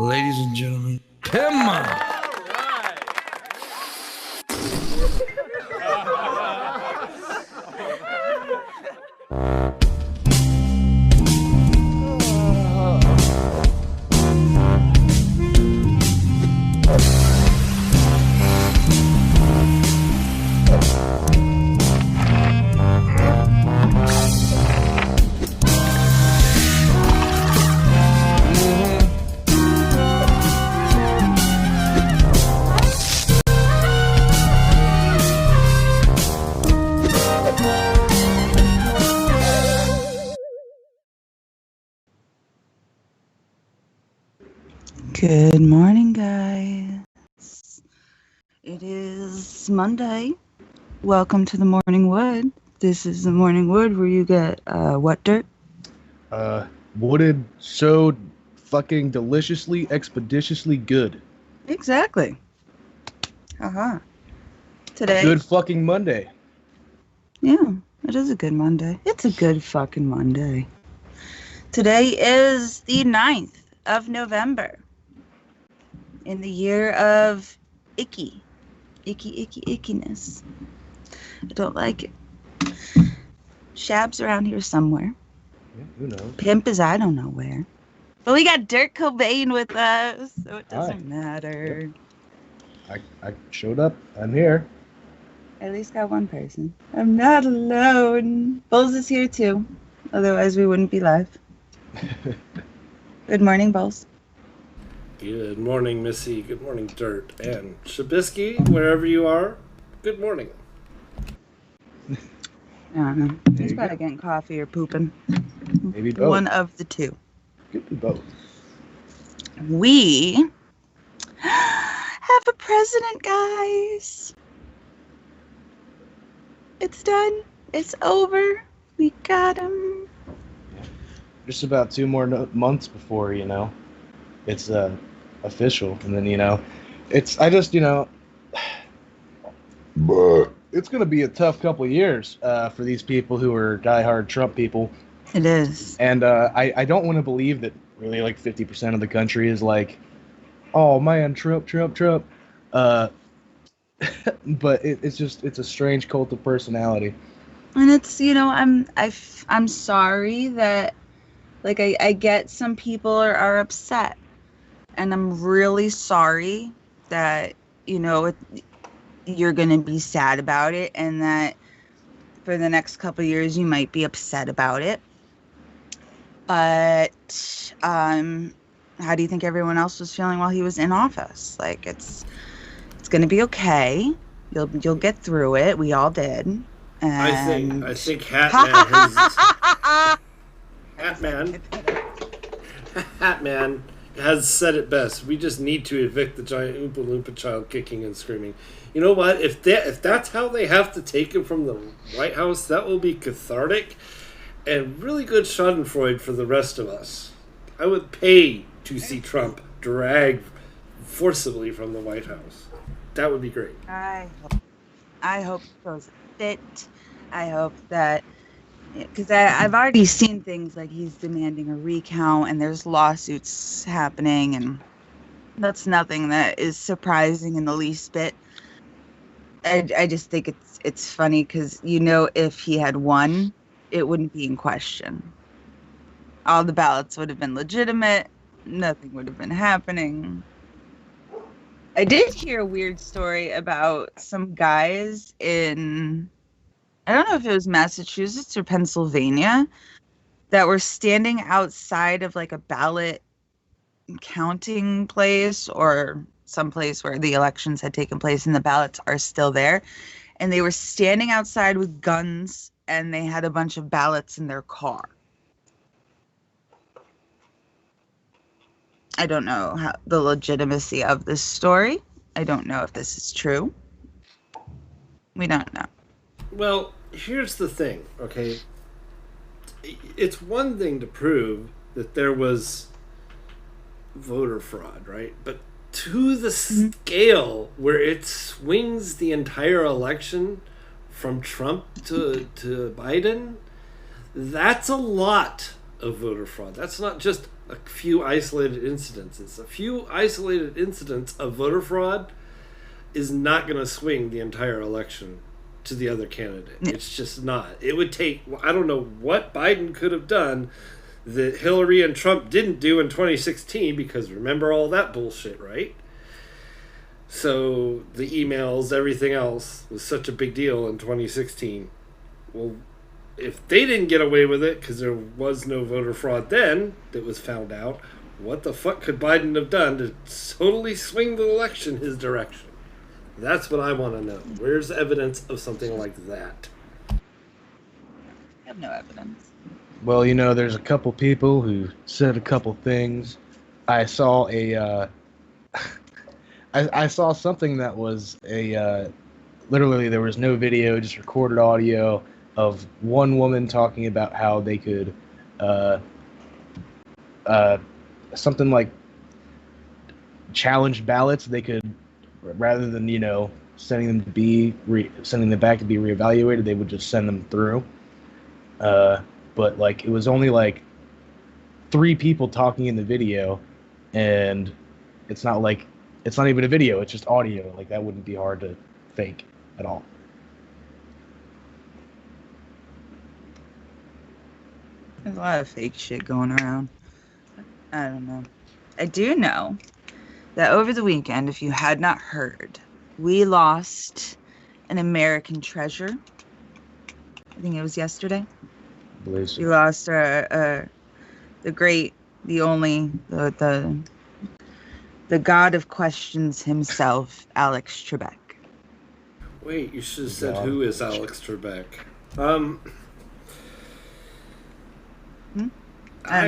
Ladies and gentlemen, Pimpmunk. Good morning, guys. It is Monday. Welcome to the Morning Wood. This is the Morning Wood where you get what dirt? Wooded so fucking deliciously, expeditiously good. Exactly. Today. Good fucking Monday. Yeah, it is a good Monday. It's a good fucking Monday. Today is the 9th of November. In the year of ickiness. I don't like it. Shab's around here somewhere. Yeah, who knows? Pimp is I don't know where. But we got Dirk Cobain with us, so it doesn't matter. Yep. I showed up. I'm here. At least got one person. I'm not alone. Bulls is here too. Otherwise we wouldn't be live. Good morning, Bulls. Good morning, Missy. Good morning, Dirt. And Shabisky, wherever you are, good morning. I don't know. He's probably getting coffee or pooping. Maybe both. One of the two. Could be both. We have a president, guys. It's done. It's over. We got him. Just about 2 more months before, it's official. And then, it's going to be a tough couple of years for these people who are diehard Trump people. It is. And I don't want to believe that really like 50% of the country is like, oh man, Trump. But it's a strange cult of personality. And it's, I'm sorry that, like, I get some people are upset. And I'm really sorry that, you're going to be sad about it and that for the next couple of years you might be upset about it. But how do you think everyone else was feeling while he was in office? Like, it's going to be okay. You'll get through it. We all did. And I think Hatman has said it best. We just need to evict the giant Oompa Loompa child kicking and screaming. You know what? If that's how they have to take him from the White House, that will be cathartic and really good schadenfreude for the rest of us. I would pay to see Trump dragged forcibly from the White House. That would be great. I hope it goes fit. I hope that, because I've already seen things like he's demanding a recount and there's lawsuits happening, and that's nothing that is surprising in the least bit. I just think it's funny because, if he had won, it wouldn't be in question. All the ballots would have been legitimate. Nothing would have been happening. I did hear a weird story about some guys in, I don't know if it was Massachusetts or Pennsylvania, that were standing outside of like a ballot counting place or some place where the elections had taken place and the ballots are still there. And they were standing outside with guns and they had a bunch of ballots in their car. I don't know the legitimacy of this story. I don't know if this is true. We don't know. Well, here's the thing, okay? It's one thing to prove that there was voter fraud, right? But to the scale where it swings the entire election from Trump to Biden, that's a lot of voter fraud. That's not just a few isolated incidents. A few isolated incidents of voter fraud is not going to swing the entire election to the other candidate. It's just not. It would take, I don't know what Biden could have done that Hillary and Trump didn't do in 2016, because remember all that bullshit, right? So the emails, everything else was such a big deal in 2016. Well, if they didn't get away with it because there was no voter fraud then that was found out, what the fuck could Biden have done to totally swing the election his direction? That's what I want to know. Where's evidence of something like that? I have no evidence. Well, you know, there's a couple people who said a couple things. I saw I saw something that was literally there was no video, just recorded audio of one woman talking about how they could something like challenge ballots. They could, rather than, you know, sending them back to be reevaluated, they would just send them through. But like, it was only like 3 people talking in the video, and it's not even a video, it's just audio. Like, that wouldn't be hard to fake at all. There's a lot of fake shit going around. I don't know. I do know that over the weekend, if you had not heard, we lost an American treasure. I think it was yesterday. I believe so. We lost the great, the only, the god of questions himself, Alex Trebek. Wait, you should have said who is Alex Trebek.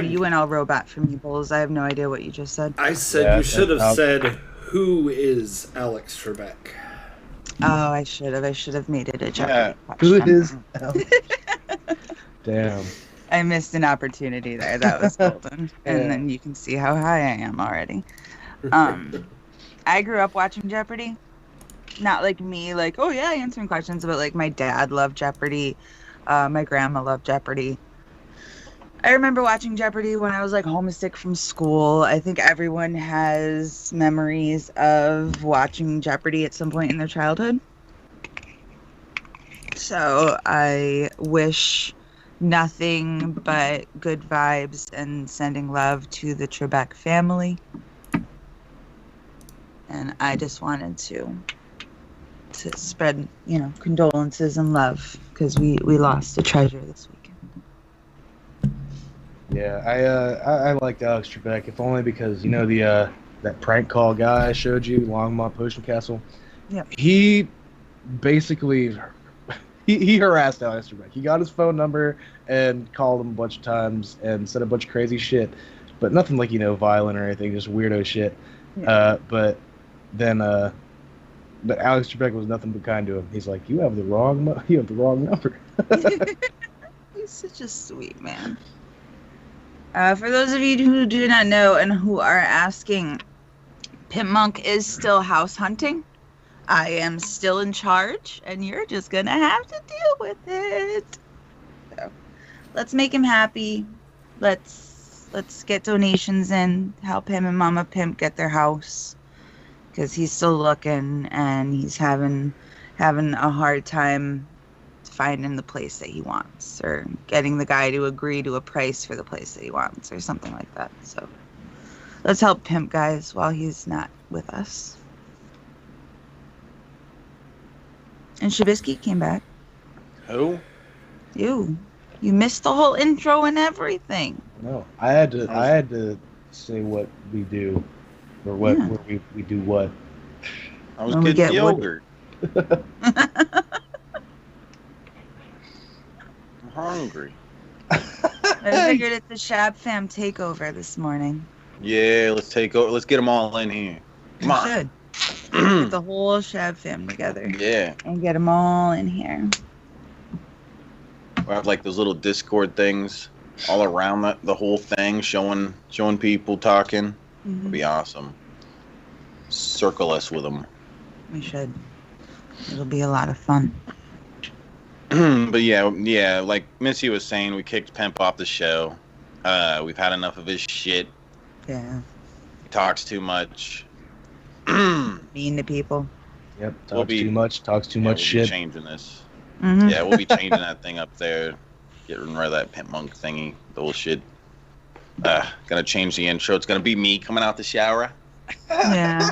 You went all robot for me, Bulls. I have no idea what you just said. I said you should have said who is Alex Trebek. Oh, I should have made it a Jeopardy Who question. is Alex? Damn. I missed an opportunity there. That was golden. And then you can see how high I am already. I grew up watching Jeopardy. Not like me, like, oh yeah, answering questions, but like my dad loved Jeopardy. My grandma loved Jeopardy. I remember watching Jeopardy when I was like homesick from school. I think everyone has memories of watching Jeopardy at some point in their childhood. So I wish nothing but good vibes and sending love to the Trebek family. And I just wanted to spread, you know, condolences and love, because we lost a treasure this weekend. Yeah, I liked Alex Trebek, if only because, you know, that prank call guy I showed you, Longmont Potion Castle. Yeah. He basically he harassed Alex Trebek. He got his phone number and called him a bunch of times and said a bunch of crazy shit, but nothing like, you know, violent or anything, just weirdo shit. Yeah. But Alex Trebek was nothing but kind to him. He's like, you have the wrong number. He's such a sweet man. For those of you who do not know and who are asking, Pimpmunk is still house hunting. I am still in charge, and you're just gonna have to deal with it. So, let's make him happy. Let's get donations in, help him and Mama Pimp get their house, because he's still looking and he's having a hard time finding the place that he wants, or getting the guy to agree to a price for the place that he wants, or something like that. So let's help Pimp, guys, while he's not with us. And Shabisky came back. Who? You missed the whole intro and everything. No, I had to say what we do, or what where we do what. I was getting yogurt. I'm hungry. I figured it's a Shab Fam takeover this morning. Yeah, let's take over. Let's get them all in here. Come on. Should. Get the whole Shab Fam together. Yeah. And get them all in here. We have like those little Discord things all around the whole thing, showing people talking. It'd be awesome. Circle us with them. We should. It'll be a lot of fun. But yeah, like Missy was saying, we kicked Pimp off the show. We've had enough of his shit. Yeah. He talks too much. Mean to people. Yep. Talks too much. Talks too much We'll shit. be changing this. Mm-hmm. Yeah, we'll be changing that thing up there. Getting rid of that Pimpmunk thingy. Bullshit. Gonna change the intro. It's gonna be me coming out the shower. Yeah.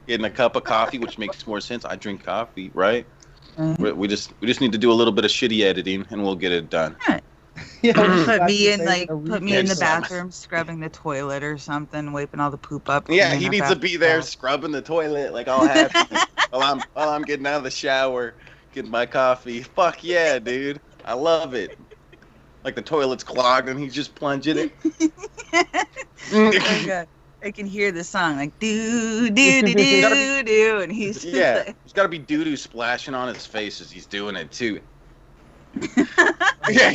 Getting a cup of coffee, which makes more sense. I drink coffee, right? Mhm. We just need to do a little bit of shitty editing, and we'll get it done. Yeah, Put me in the Yes. bathroom scrubbing the toilet or something, wiping all the poop up. Yeah, cleaning he up needs to after be there that. scrubbing the toilet like all happy while I'm getting out of the shower, getting my coffee. Fuck yeah, dude. I love it. Like the toilet's clogged and he's just plunging it. Oh God. I can hear the song like do do do do do, and he's just Yeah, like, there's got to be doo-doo splashing on his face as he's doing it too. Yeah,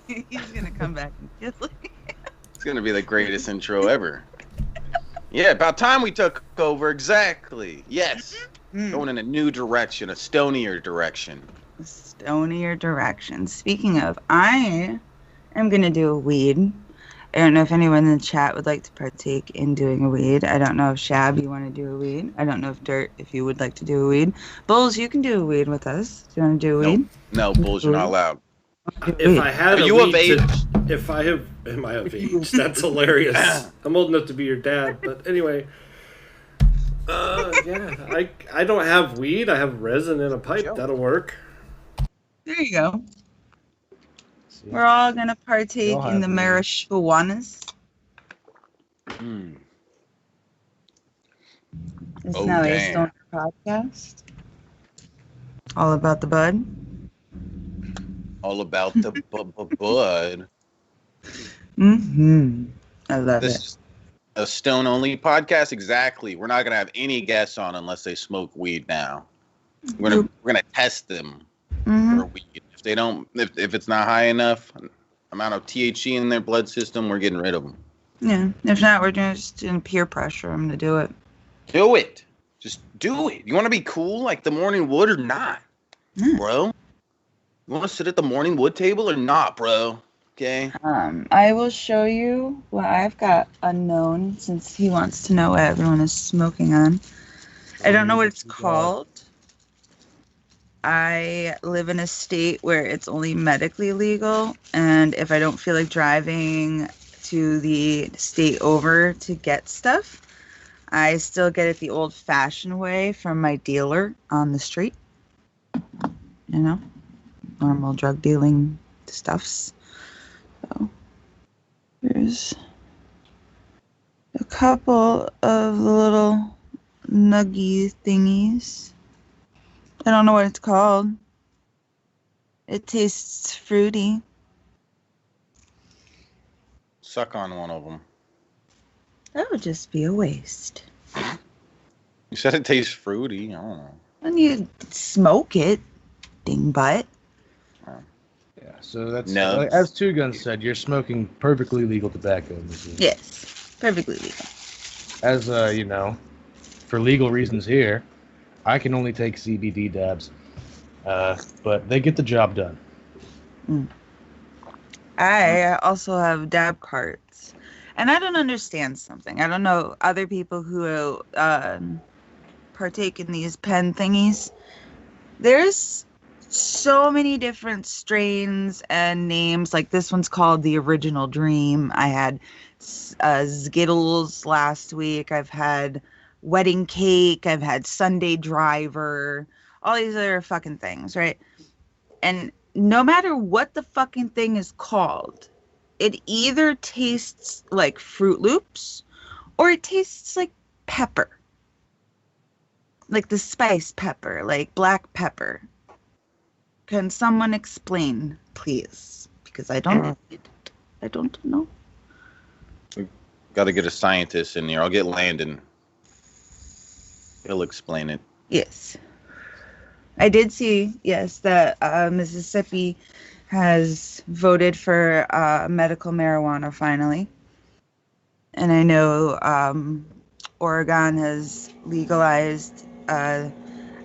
he's gonna come back and kill me. it's gonna be the greatest intro ever. Yeah, about time we took over. Exactly. Yes, going in a new direction, a stonier direction. Stonier direction. Speaking of, I am gonna do a weed. I don't know if anyone in the chat would like to partake in doing a weed. I don't know if Shab, you want to do a weed. I don't know if Dirt, if you would like to do a weed. Bulls, you can do a weed with us. Do you want to do a weed? No, bulls, you're not allowed. If I had Are a you weed of age? if I have, am I of age? That's hilarious. I'm old enough to be your dad, but anyway. Yeah, I don't have weed. I have resin in a pipe. That'll work. There you go. We're all gonna partake in the marijuanas. It's Oh, now a damn. stoner podcast. All about the bud. All about the bud. Mm-hmm. I love This it. is a stone only podcast. Exactly. We're not gonna have any guests on unless they smoke weed now. We're gonna test them for weed. If they don't, if it's not high enough amount of THC in their blood system, we're getting rid of them. Yeah. If not, we're just in peer pressure. I'm gonna do it. Do it. Just do it. You want to be cool like the morning wood or not, bro? You want to sit at the morning wood table or not, bro? Okay. I will show you what I've got unknown since he wants to know what everyone is smoking on. I don't know what it's called. I live in a state where it's only medically legal, and if I don't feel like driving to the state over to get stuff, I still get it the old-fashioned way from my dealer on the street. You know, normal drug dealing stuffs. So there's a couple of little nuggy thingies. I don't know what it's called. It tastes fruity. Suck on one of them. That would just be a waste. You said it tastes fruity. I don't know. When you smoke it, dingbutt. Yeah, so that's No. as Two Guns said, you're smoking perfectly legal tobacco. Yes, perfectly legal. As you know, for legal reasons here, I can only take CBD dabs, but they get the job done. I also have dab carts, and I don't understand something. I don't know other people who partake in these pen thingies. There's so many different strains and names. Like this one's called the Original Dream. I had Skittles last week. I've had Wedding Cake. I've had Sunday Driver. All these other fucking things, right? And no matter what the fucking thing is called, it either tastes like Fruit Loops or it tastes like pepper. Like the spice pepper, like black pepper. Can someone explain, please? Because I don't know. Got to get a scientist in here. I'll get Landon. He'll explain it. Yes. I did see, yes, that Mississippi has voted for medical marijuana finally. And I know Oregon has legalized, I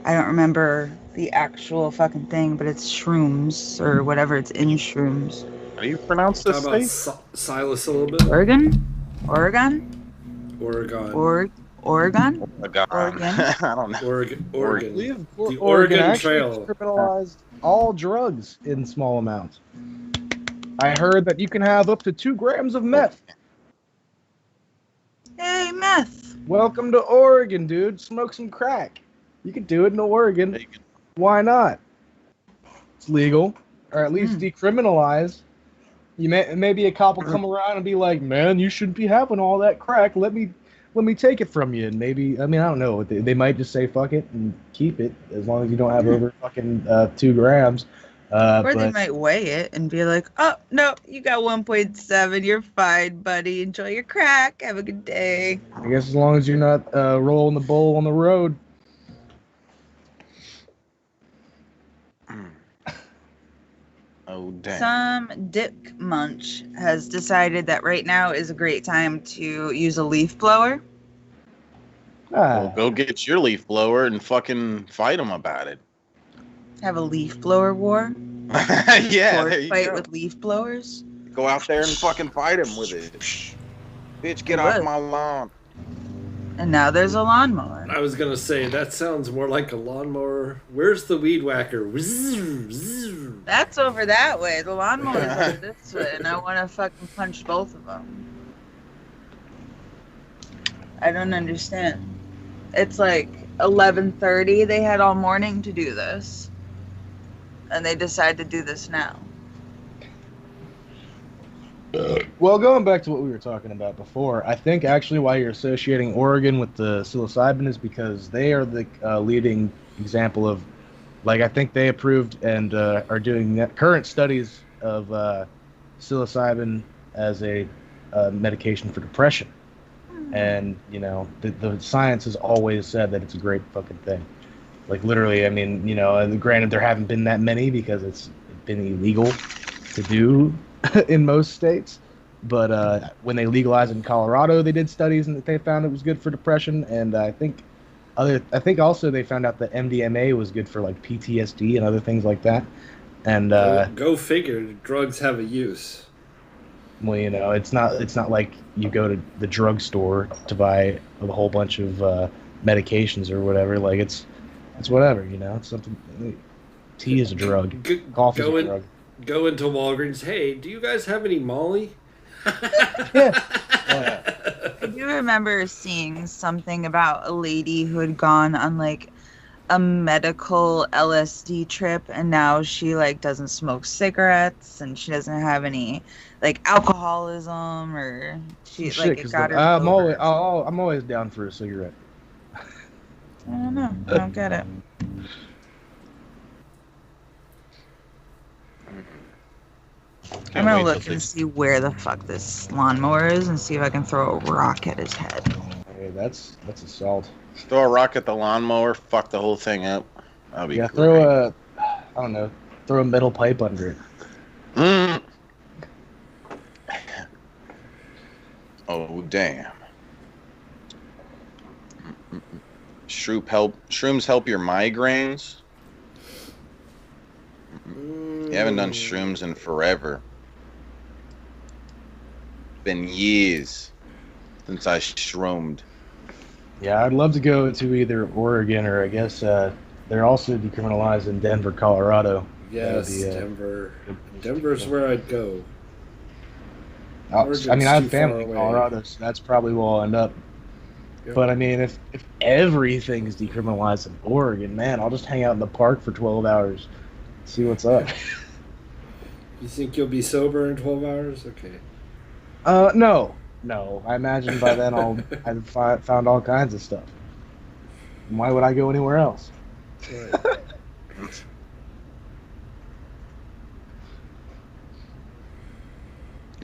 don't remember the actual fucking thing, but it's shrooms or whatever, it's in shrooms. How do you pronounce this Talk about state? Silas a little bit. Oregon. Oregon. Oregon. Oh my God. Oregon. I don't know. Oregon. I believe The Oregon Oregon actually Trail. criminalized all drugs in small amounts. I heard that you can have up to 2 grams of meth. Hey, meth. Welcome to Oregon, dude. Smoke some crack. You can do it in Oregon. Why not? It's legal, or at least decriminalized. Maybe a cop will come around and be like, "Man, you shouldn't be having all that crack. Let me take it from you." And maybe, I don't know. They might just say fuck it and keep it as long as you don't have over fucking 2 grams. Or they might weigh it and be like, "Oh no, you got 1.7. You're fine, buddy. Enjoy your crack. Have a good day." I guess as long as you're not rolling the bowl on the road. Oh, damn. Some dick munch has decided that right now is a great time to use a leaf blower. Well, go get your leaf blower and fucking fight them about it. Have a leaf blower war. Yeah, Or there you fight go. with leaf blowers. Go out there and fucking fight him with it. Bitch, get off my lawn. And now there's a lawnmower. I was gonna say that sounds more like a lawnmower. Where's the weed whacker? That's over that way. The lawnmower's over this way, and I want to fucking punch both of them. I don't understand. It's like 11:30. They had all morning to do this, and they decide to do this now. Well, going back to what we were talking about before, I think actually why you're associating Oregon with the psilocybin is because they are the leading example of, like, I think they approved and are doing current studies of psilocybin as a medication for depression. And, you know, the science has always said that it's a great fucking thing. Like, literally, I mean, you know, granted there haven't been that many because it's been illegal to do in most states, but when they legalized in Colorado, they did studies and they found it was good for depression. And I think also they found out that MDMA was good for like PTSD and other things like that. And go figure, drugs have a use. Well, you know, it's not like you go to the drugstore to buy a whole bunch of medications or whatever. Like it's whatever, you know. It's something. Tea is a drug. Coffee is a drug. Go into Walgreens. Hey, do you guys have any Molly? Yeah. I do remember seeing something about a lady who had gone on like a medical LSD trip, and now she like doesn't smoke cigarettes and she doesn't have any like alcoholism, or she like it got her. I'm always down for a cigarette. I don't know. I don't get it. I'm gonna look and see where the fuck this lawnmower is and see if I can throw a rock at his head. Hey, that's assault. Throw a rock at the lawnmower, fuck the whole thing up. That'll be great. Throw a metal pipe under it. Oh, damn. Shrooms help your migraines? You haven't done shrooms in forever. Been years since I shroomed. Yeah, I'd love to go to either Oregon or I guess they're also decriminalized in Denver, Colorado. Yes, Denver. Denver's where I'd go. I have family in Colorado, so that's probably where I'll end up. Yep. But I mean, if everything is decriminalized in Oregon, man, I'll just hang out in the park for 12 hours, see what's up. You think you'll be sober in 12 hours? Okay. No. I imagine by then I've found all kinds of stuff. Why would I go anywhere else? Right.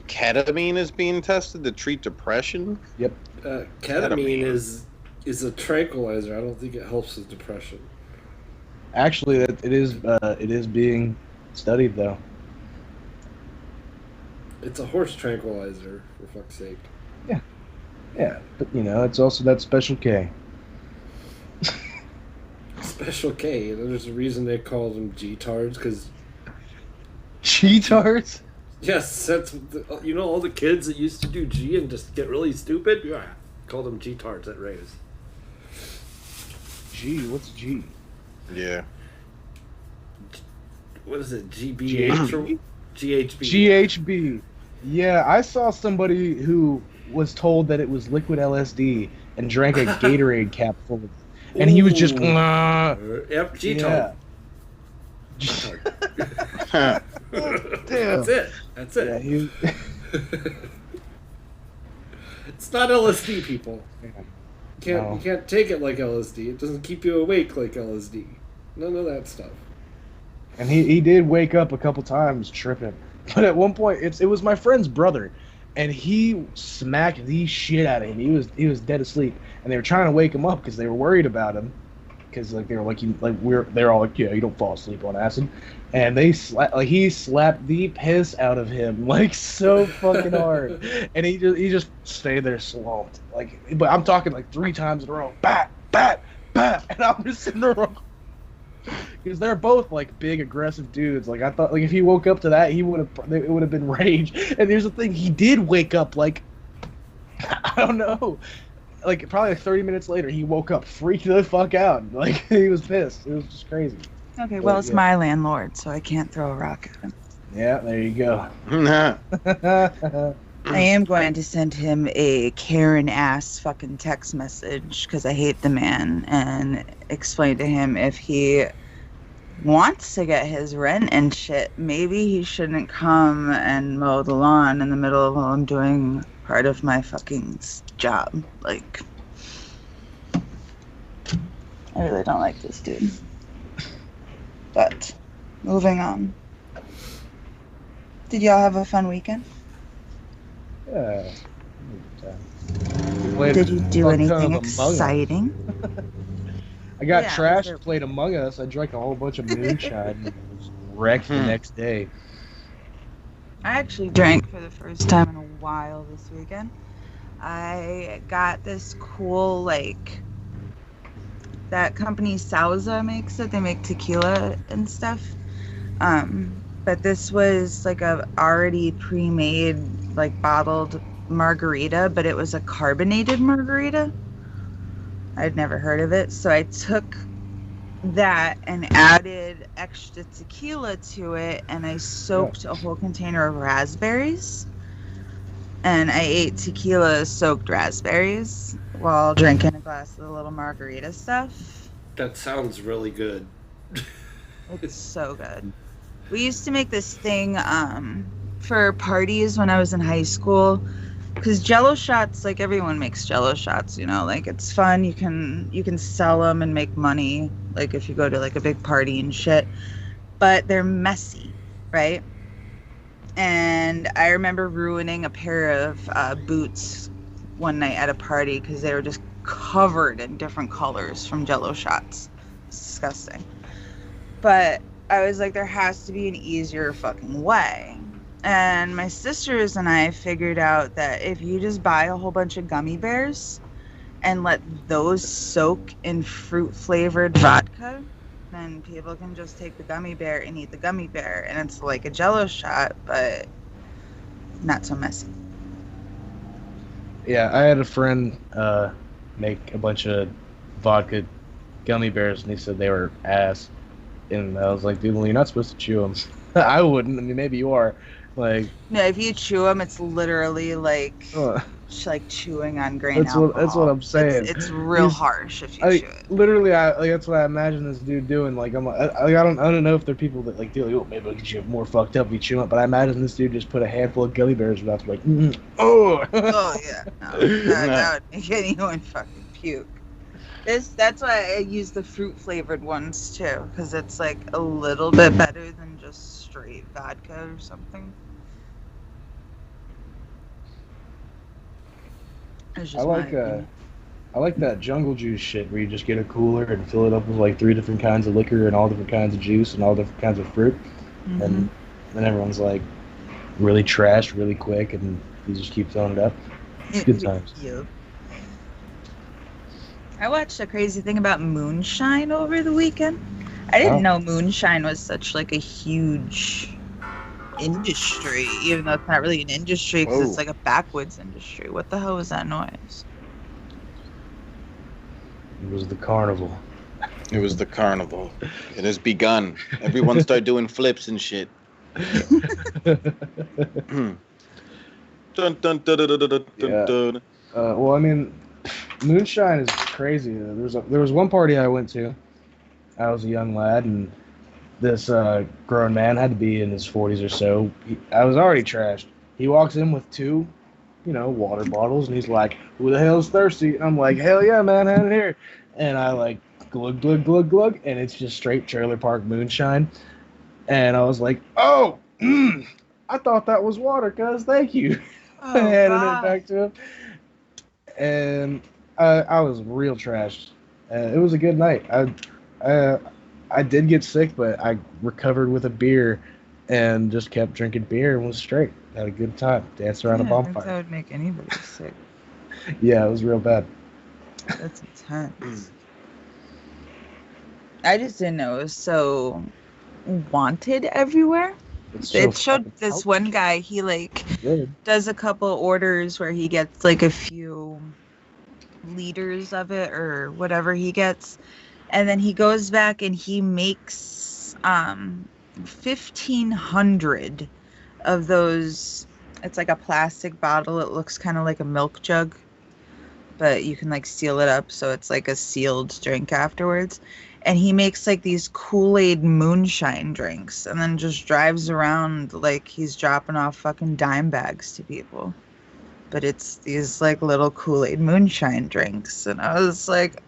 Ketamine is being tested to treat depression? Yep. Ketamine is a tranquilizer. I don't think it helps with depression. Actually, it is being studied though. It's a horse tranquilizer, for fuck's sake. Yeah, but you know, it's also that Special K. Special K. There's a reason they call them G-tards, because... Cheetards? Yes, that's you know all the kids that used to do G and just get really stupid. Yeah, call them G-tards at Rays. G, what's G? Yeah. What is it? GBH or GHB? GHB. Yeah, I saw somebody who was told that it was liquid LSD and drank a Gatorade cap full of it. And he was just yep, G-tard. Damn. That's it. That's it. Yeah, It's not LSD, people. You can't take it like LSD. It doesn't keep you awake like LSD. None of that stuff. And he did wake up a couple times tripping. But at one point, it was my friend's brother, and he smacked the shit out of him. He was dead asleep, and they were trying to wake him up because they were worried about him. Because like they were like they're all like, yeah, you don't fall asleep on acid, and he slapped the piss out of him like so fucking hard, and he just stayed there slumped but I'm talking like 3 times in a row, bat, and I'm just sitting there because they're both like big aggressive dudes. Like I thought, like if he woke up to that, it would have been rage. And here's the thing, he did wake up like I don't know. Like probably like 30 minutes later, he woke up freaked the fuck out. Like he was pissed. It was just crazy. Okay, well, it's my landlord, so I can't throw a rock at him. Yeah, there you go. I am going to send him a Karen-ass fucking text message because I hate the man and explain to him if he wants to get his rent and shit, maybe he shouldn't come and mow the lawn in the middle of while I'm doing part of my fucking job. Like, I really don't like this dude. But, moving on. Did y'all have a fun weekend? Yeah. Did you do anything exciting? I got trashed, played Among Us. I drank a whole bunch of moonshine and was wrecked the next day. I actually drank for the first time in a while this weekend. I got this cool, like, that company Sauza makes it. They make tequila and stuff. But this was like a already pre-made, like bottled margarita, but it was a carbonated margarita. I'd never heard of it. So I took that and added extra tequila to it, and I soaked a whole container of raspberries. And I ate tequila soaked raspberries while drinking a glass of the little margarita stuff. That sounds really good. It's so good. We used to make this thing for parties when I was in high school, because Jello shots, like everyone makes Jello shots, you know, like it's fun. You can sell them and make money, like if you go to like a big party and shit. But they're messy, right? And I remember ruining a pair of boots one night at a party because they were just covered in different colors from Jello shots. It's disgusting. But I was like, there has to be an easier fucking way. And my sisters and I figured out that if you just buy a whole bunch of gummy bears and let those soak in fruit-flavored vodka, then people can just take the gummy bear and eat the gummy bear. And it's like a Jello shot, but not so messy. Yeah, I had a friend make a bunch of vodka gummy bears, and he said they were ass. And I was like, dude, well, you're not supposed to chew them. I wouldn't. I mean, maybe you are. Like, no, if you chew them, it's literally like chewing on grain alcohol. That's what I'm saying. It's real harsh if you chew it. Literally, that's what I imagine this dude doing. Like, I don't know if there are people that like do like, oh, maybe I could get more fucked up if you chew it. But I imagine this dude just put a handful of gummy bears in his mouth, like, oh. Oh yeah, no, that would make anyone fucking puke. That's why I use the fruit flavored ones too, because it's like a little bit better than just straight vodka or something. I like that jungle juice shit where you just get a cooler and fill it up with like 3 different kinds of liquor and all different kinds of juice and all different kinds of fruit, and then everyone's like really trashed really quick, and you just keep filling it up. It's good times. Yep. I watched a crazy thing about Moonshine over the weekend. I didn't know Moonshine was such like a huge industry, even though it's not really an industry because Whoa. it's like a backwoods industry. What the hell was that noise? It was the carnival. It was the carnival. It has begun. Everyone start doing flips and shit. Dun, dun, dun, dun, dun, dun, dun, Yeah. dun. Well, I mean, Moonshine is crazy. There was one party I went to. I was a young lad, and this grown man had to be in his 40s or so. I was already trashed. He walks in with two, water bottles, and he's like, "Who the hell's thirsty?" And I'm like, "Hell yeah, man, hand it here." And I like glug glug glug glug, and it's just straight trailer park moonshine. And I was like, "Oh, I thought that was water, cuz thank you." Oh, Handing it God. back to him, and I was real trashed. It was a good night. I did get sick, but I recovered with a beer and just kept drinking beer and was straight. Had a good time. Danced around a Yeah, I think that bonfire. would make anybody sick. Yeah, it was real bad. That's intense. I just didn't know it was so wanted everywhere. It's so It showed fucking this one guy, he like good. does a couple orders where he gets like a few liters of it or whatever he gets, and then he goes back and he makes 1,500 of those. It's like a plastic bottle. It looks kind of like a milk jug, but you can like seal it up so it's like a sealed drink afterwards. And he makes like these Kool-Aid moonshine drinks and then just drives around like he's dropping off fucking dime bags to people. But it's these like little Kool-Aid moonshine drinks. And I was like,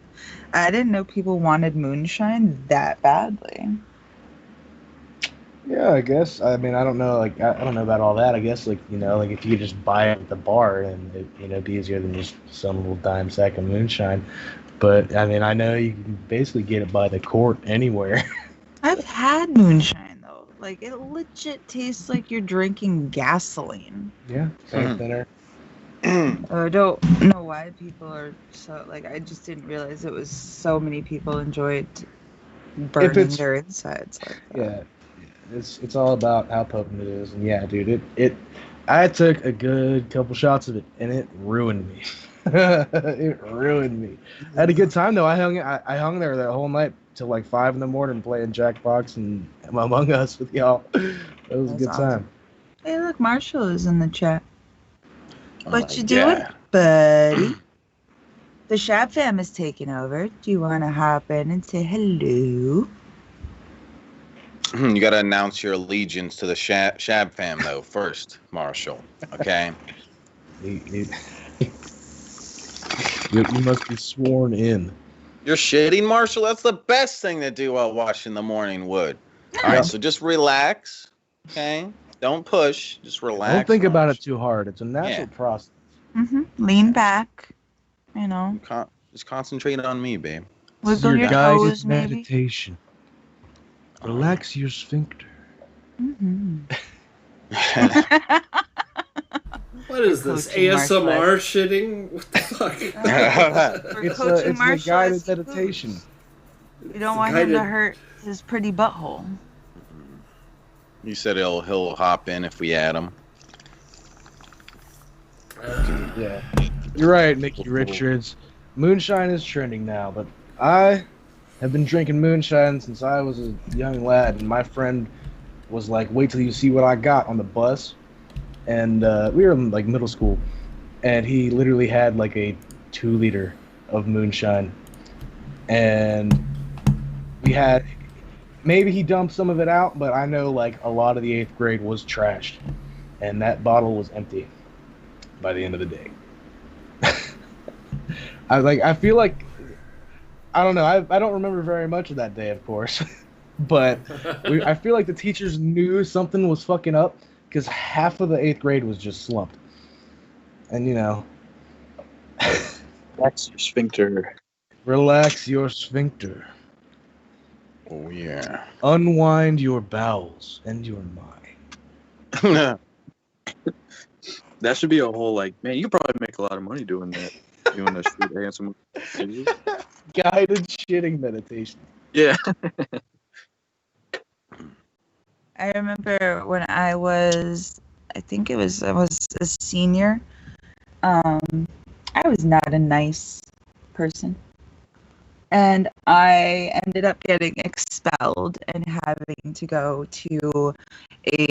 I didn't know people wanted moonshine that badly. Yeah, I guess. I mean, I don't know. Like, I don't know about all that. I guess, like, like if you could just buy it at the bar, and it'd be easier than just some little dime sack of moonshine. But I mean, I know you can basically get it by the quart anywhere. I've had moonshine though. Like it legit tastes like you're drinking gasoline. Yeah, same thinner. I don't know why people are so like. I just didn't realize it was so many people enjoyed burning it's- their insides like that. Yeah, it's all about how potent it is, and yeah, dude, I took a good couple shots of it, and it ruined me. It ruined me. I had a good time though. I hung there that whole night till like 5 a.m. playing Jackbox and Among Us with y'all. It was a That's good time. Hey, look, Marshall is in the chat. Oh What my you doing, God. buddy? The Shab fam is taking over. Do you want to hop in and say hello? You got to announce your allegiance to the Shab fam, though, first, Marshall. Okay? You must be sworn in. You're shitting, Marshall? That's the best thing to do while watching the morning wood. All right, so just relax, okay? Don't push. Just relax. Don't think about it Marshall. too hard. It's a natural process. Lean back. You know, Just concentrate on me, babe. wiggle your toes, maybe. meditation. Relax your sphincter. Mm-hmm. What is this? Coaching martial ASMR shitting? What the fuck? It's a guided meditation. You don't want him to hurt his pretty butthole. You said he'll hop in if we add him. Yeah, you're right, Mickey Richards. Moonshine is trending now, but I have been drinking moonshine since I was a young lad, and my friend was like, "Wait till you see what I got" on the bus, and we were in like middle school, and he literally had like a 2-liter of moonshine, and we had maybe he dumped some of it out, but I know like a lot of the 8th grade was trashed, and that bottle was empty by the end of the day. I feel like I don't know. I don't remember very much of that day, of course, but I feel like the teachers knew something was fucking up because half of the 8th grade was just slumped, and Relax your sphincter. relax your sphincter, Oh, yeah. unwind your bowels and your mind. That should be a whole man. You could probably make a lot of money doing that. Doing that shit, handsome. Guided shitting meditation. Yeah. I remember when I was a senior. I was not a nice person. And I ended up getting expelled and having to go to a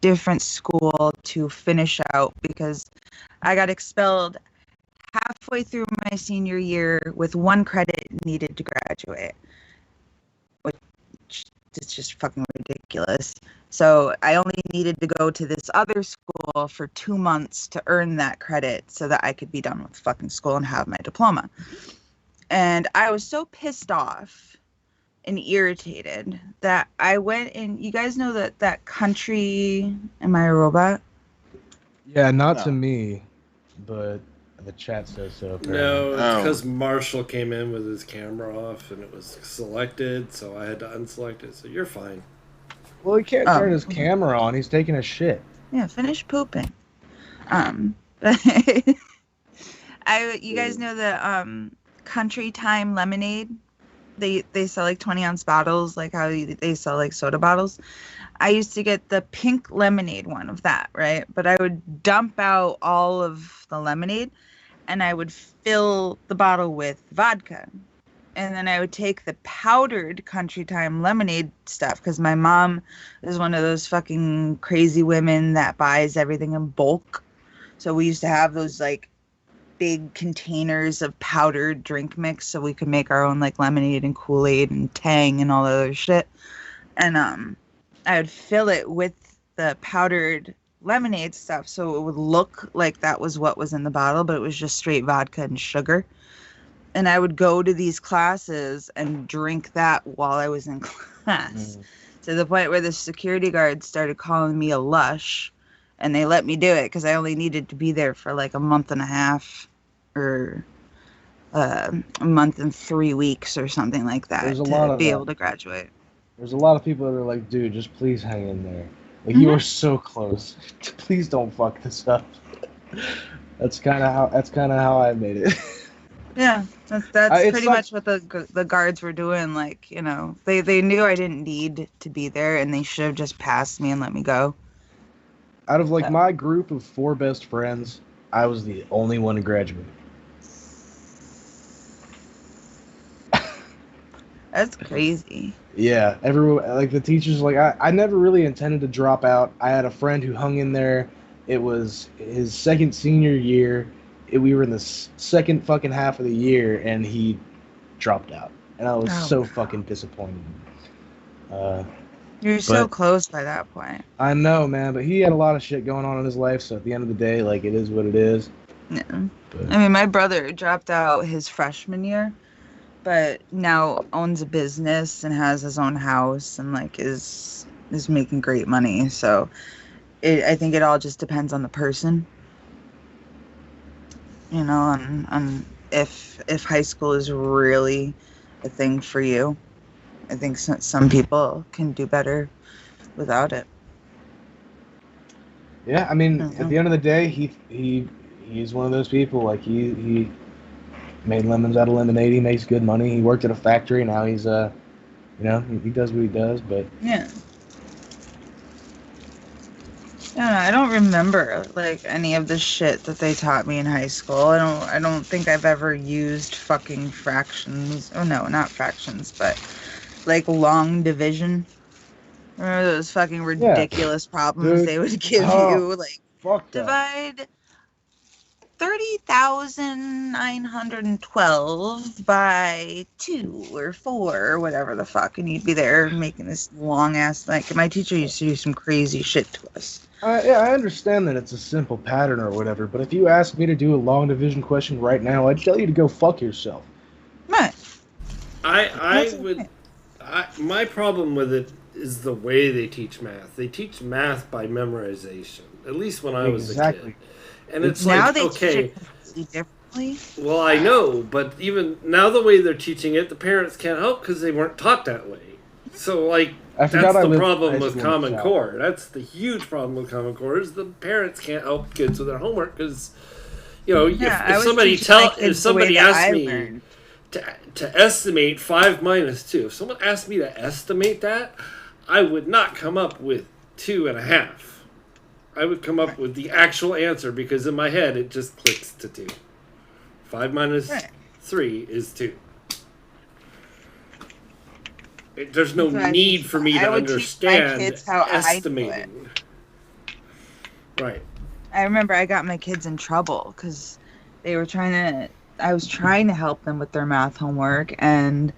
different school to finish out because I got expelled halfway through my senior year with 1 credit needed to graduate, which is just fucking ridiculous. So I only needed to go to this other school for 2 months to earn that credit so that I could be done with fucking school and have my diploma. And I was so pissed off and irritated that I went and you guys know that country, Am I a Robot? Yeah, not to me, but the chat says so. Apparently. No, it's because Marshall came in with his camera off and it was selected, so I had to unselect it. So you're fine. Well, he can't turn his camera on. He's taking a shit. Yeah, finish pooping. You guys know the Country Time lemonade? They sell like 20-ounce bottles, like how they sell like soda bottles. I used to get the pink lemonade one of that, right? But I would dump out all of the lemonade and I would fill the bottle with vodka. And then I would take the powdered Country Time lemonade stuff because my mom is one of those fucking crazy women that buys everything in bulk. So we used to have those like big containers of powdered drink mix so we could make our own like lemonade and Kool-Aid and Tang and all that other shit. And I would fill it with the powdered lemonade stuff so it would look like that was what was in the bottle, but it was just straight vodka and sugar. And I would go to these classes and drink that while I was in class, to the point where the security guards started calling me a lush, and they let me do it because I only needed to be there for like a month and a half or a month and 3 weeks or something like that to be able to graduate. There's a lot of people that are like, dude, just please hang in there. Like, you are so close. Please don't fuck this up. That's kind of how I made it. Yeah, that's pretty much what the guards were doing. Like, you know, they knew I didn't need to be there, and they should have just passed me and let me go. Out of like my group of 4 best friends, I was the only one to graduate. That's crazy. Yeah, everyone, like the teachers, like I never really intended to drop out. I had a friend who hung in there. It was his second senior year. We were in the second fucking half of the year, and he dropped out, and I was so fucking disappointed. You're so close by that point. I know, man, but he had a lot of shit going on in his life, so at the end of the day, like, it is what it is. Yeah. But, I mean, my brother dropped out his freshman year, but now owns a business and has his own house and like is making great money. So I think it all just depends on the person, you know, on if high school is really a thing for you. I think some people can do better without it. Yeah, I mean, at the end of the day, he's one of those people. Like he made lemons out of lemonade. He makes good money. He worked at a factory. Now he's you know, he does what he does. But yeah, I don't remember like any of the shit that they taught me in high school. I don't think I've ever used fucking fractions. Oh no, not fractions, but like long division. Remember those fucking ridiculous problems they would give you? Like, divide 30,912 by 2 or 4 or whatever the fuck. And you'd be there making this long ass, like, my teacher used to do some crazy shit to us. Yeah, I understand that it's a simple pattern or whatever, but if you asked me to do a long division question right now, I'd tell you to go fuck yourself. Right. My problem with it is the way they teach math. They teach math by memorization. At least when I was a kid. And it's now like, they okay. teach it completely differently. Well, I know, but even now the way they're teaching it, the parents can't help because they weren't taught that way. So, like, that's the problem with Common Core. That's the huge problem with Common Core is the parents can't help kids with their homework because, you know, if somebody asked me to estimate 5 minus 2, if someone asked me to estimate that, I would not come up with 2.5. I would come up with the actual answer because in my head it just clicks to 2. 5 minus 3 is 2. There's no need for me to understand estimating. Right. I remember I got my kids in trouble because I was trying to help them with their math homework, and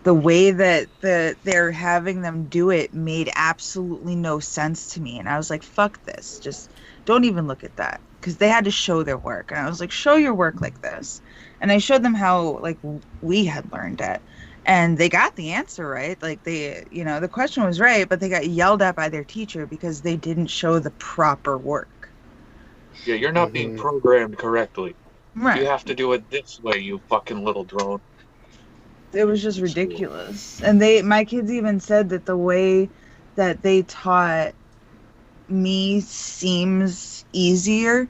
the way that they're having them do it made absolutely no sense to me. And I was like, fuck this. Just don't even look at that. Because they had to show their work. And I was like, show your work like this. And I showed them how, like, we had learned it. And they got the answer right. Like, the question was right, but they got yelled at by their teacher because they didn't show the proper work. Yeah, you're not being programmed correctly. Right. You have to do it this way, you fucking little drone. It was just ridiculous. And my kids even said that the way that they taught me seems easier,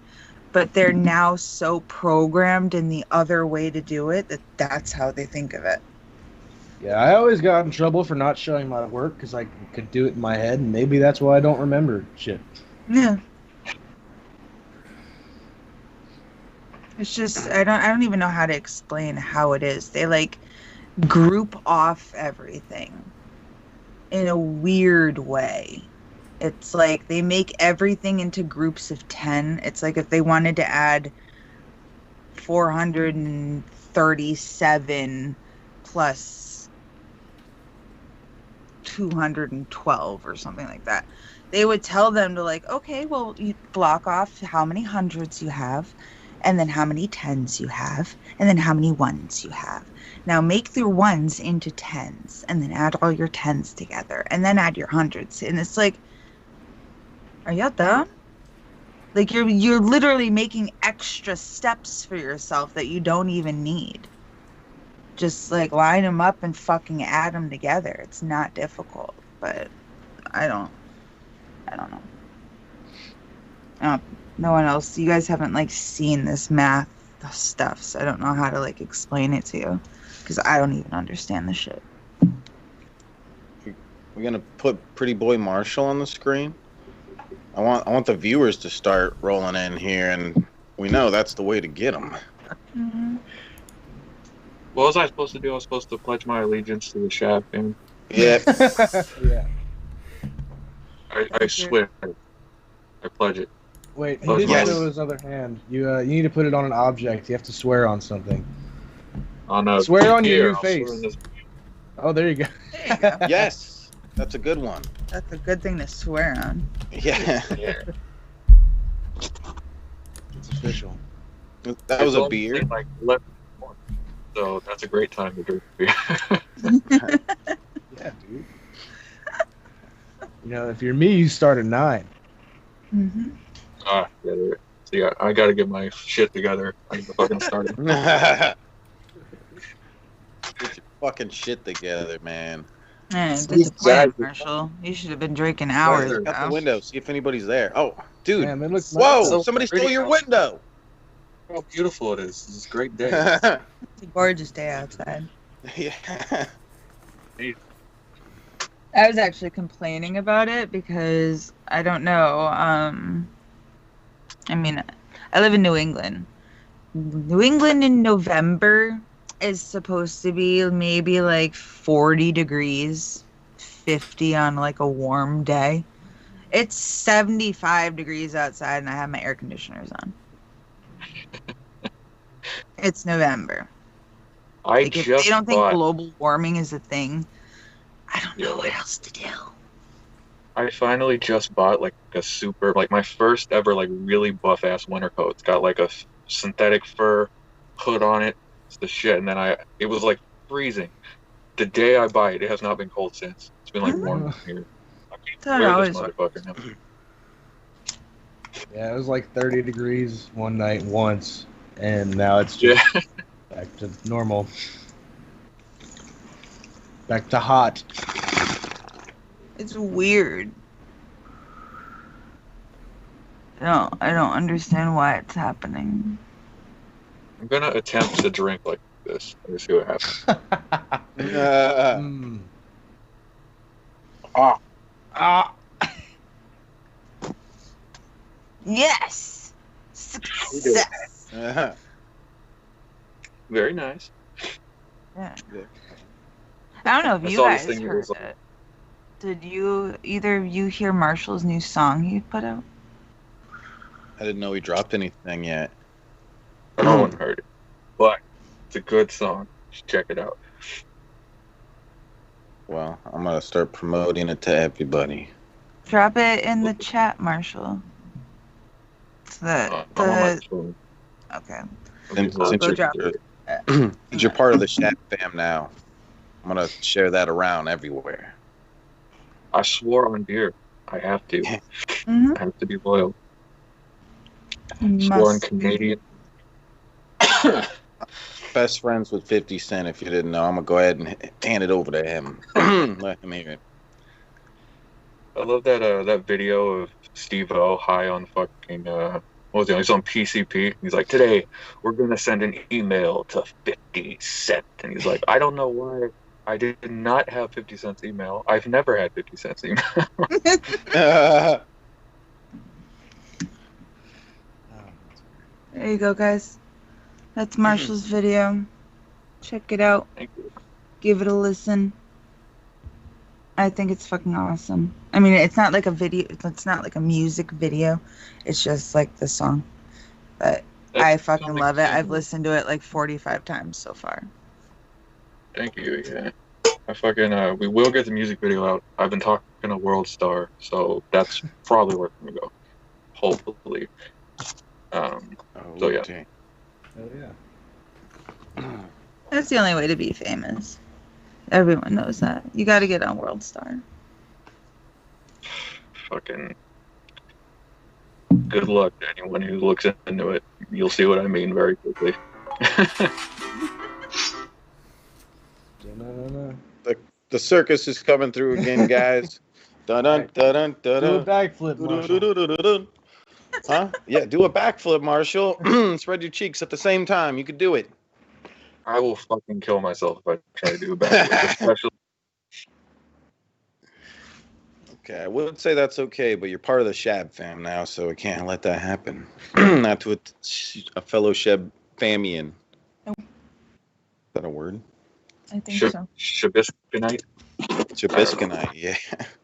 but they're now so programmed in the other way to do it that's how they think of it. Yeah, I always got in trouble for not showing my work because I could do it in my head, and maybe that's why I don't remember shit. Yeah. It's just I don't even know how to explain how it is. They like group off everything in a weird way. It's like they make everything into groups of 10. It's like if they wanted to add 437 plus 212 or something like that. They would tell them to like, okay, well, you block off how many hundreds you have, and then how many tens you have, and then how many ones you have. Now make your ones into tens, and then add all your tens together, and then add your hundreds. And it's like, are y'all dumb? Like you're literally making extra steps for yourself that you don't even need. Just like line them up and fucking add them together. It's not difficult, but I don't know. No one else. You guys haven't like seen this math stuff, so I don't know how to like explain it to you because I don't even understand the shit. We're gonna put Pretty Boy Marshall on the screen. I want the viewers to start rolling in here, and we know that's the way to get them. Mm-hmm. What was I supposed to do? I was supposed to pledge my allegiance to the Shab fan. Yeah. Yeah. I swear. I pledge it. Wait, he Oh, did yes. show his other hand. You need to put it on an object. You have to swear on something. On a Swear on your here, new I'll swear face. in this- Oh, there you go. There you go. Yes, that's a good one. That's a good thing to swear on. Yeah, Yeah. It's official. that was It's a only beer. been, like 11 months, so that's a great time to drink beer. Yeah, dude. You know, if you're me, you start at 9. Mm-hmm. See, I gotta get my shit together. I need to fucking start it. Get your fucking shit together, man. Man, Exactly. disappointed, Marshall. You should have been drinking hours Right. Out the ago. window, see if anybody's there. Oh, dude. Damn, it looks Whoa, nice. So somebody stole pretty. your window. How beautiful it is. It's a great day. It's a gorgeous day outside. Yeah. I was actually complaining about it because I don't know. I mean, I live in New England. New England in November is supposed to be maybe like 40 degrees, 50 on like a warm day. It's 75 degrees outside and I have my air conditioners on. It's November. Like, if they don't think global warming is a thing, I don't know what else to do. I finally just bought like a super, like my first ever like really buff ass winter coat. It's got like a synthetic fur hood on it. It's the shit. And then it was like freezing. The day I buy it, it has not been cold since. It's been like warm here. I That wear always this motherfucker now. Yeah, it was like 30 degrees one night once, and now it's just back to normal. Back to hot. It's weird. I don't understand why it's happening. I'm gonna attempt to drink like this. Let's see what happens. Mm. Ah. Yes. We do it. Success. Very nice. Yeah. I don't know if I you saw this guys thing that heard was like- it. Did either of you hear Marshall's new song he put out? I didn't know he dropped anything yet. No one heard it, but it's a good song. Just check it out. Well, I'm gonna start promoting it to everybody. Drop it in the chat, Marshall. It's I'm on my phone. okay. Since, I'll since go you're, drop it. since you're part of the Shat fam now, I'm gonna share that around everywhere. I swore on beer. I have to. Mhm. I have to be loyal. You Swore on must be. Canadian. Best friends with 50 Cent. If you didn't know, I'm gonna go ahead and hand it over to him. Let him hear it. I love that video of Steve-O high on fucking what was it? He's on PCP. He's like, today we're gonna send an email to 50 Cent, and he's like, I don't know why I did not have 50 Cent's email. I've never had 50 Cent's email. There you go, guys. That's Marshall's video. Check it out. Thank you. Give it a listen. I think it's fucking awesome. I mean, it's not like a video. It's not like a music video. It's just like the song. But I fucking love it. I've listened to it like 45 times so far. Thank you. Yeah. I fucking we will get the music video out. I've been talking to World Star, so that's probably where it's gonna go. Hopefully. So yeah. dang. Oh yeah. That's the only way to be famous. Everyone knows that. You got to get on World Star. Fucking good luck to anyone who looks into it. You'll see what I mean very quickly. The circus is coming through again, guys. Dun dun dun Do a dun. backflip, Marshall. Huh? Yeah, do a backflip, Marshall. Spread your cheeks at the same time. You could do it. I will fucking kill myself if I try to do a backflip, especially. Okay, I would say that's okay, but you're part of the Shab fam now, so we can't let that happen. Not to a fellow Shab famian. Nope. Is that a word? I think so. Shabisky. Shabiskinite, yeah.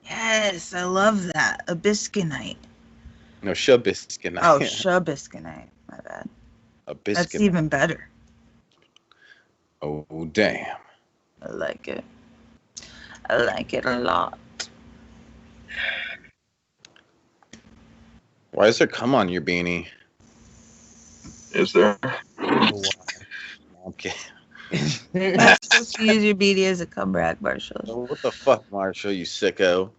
Yes, I love that. A biscuitite. No, Shabiskinite. Oh, Shabiskinite. My bad. A That's biscuit. even better. Oh, damn. I like it. I like it a lot. Why is there cum on your beanie? Is there? Okay. You're not supposed to use your BD as a cum rag, Marshall. What the fuck, Marshall, you sicko?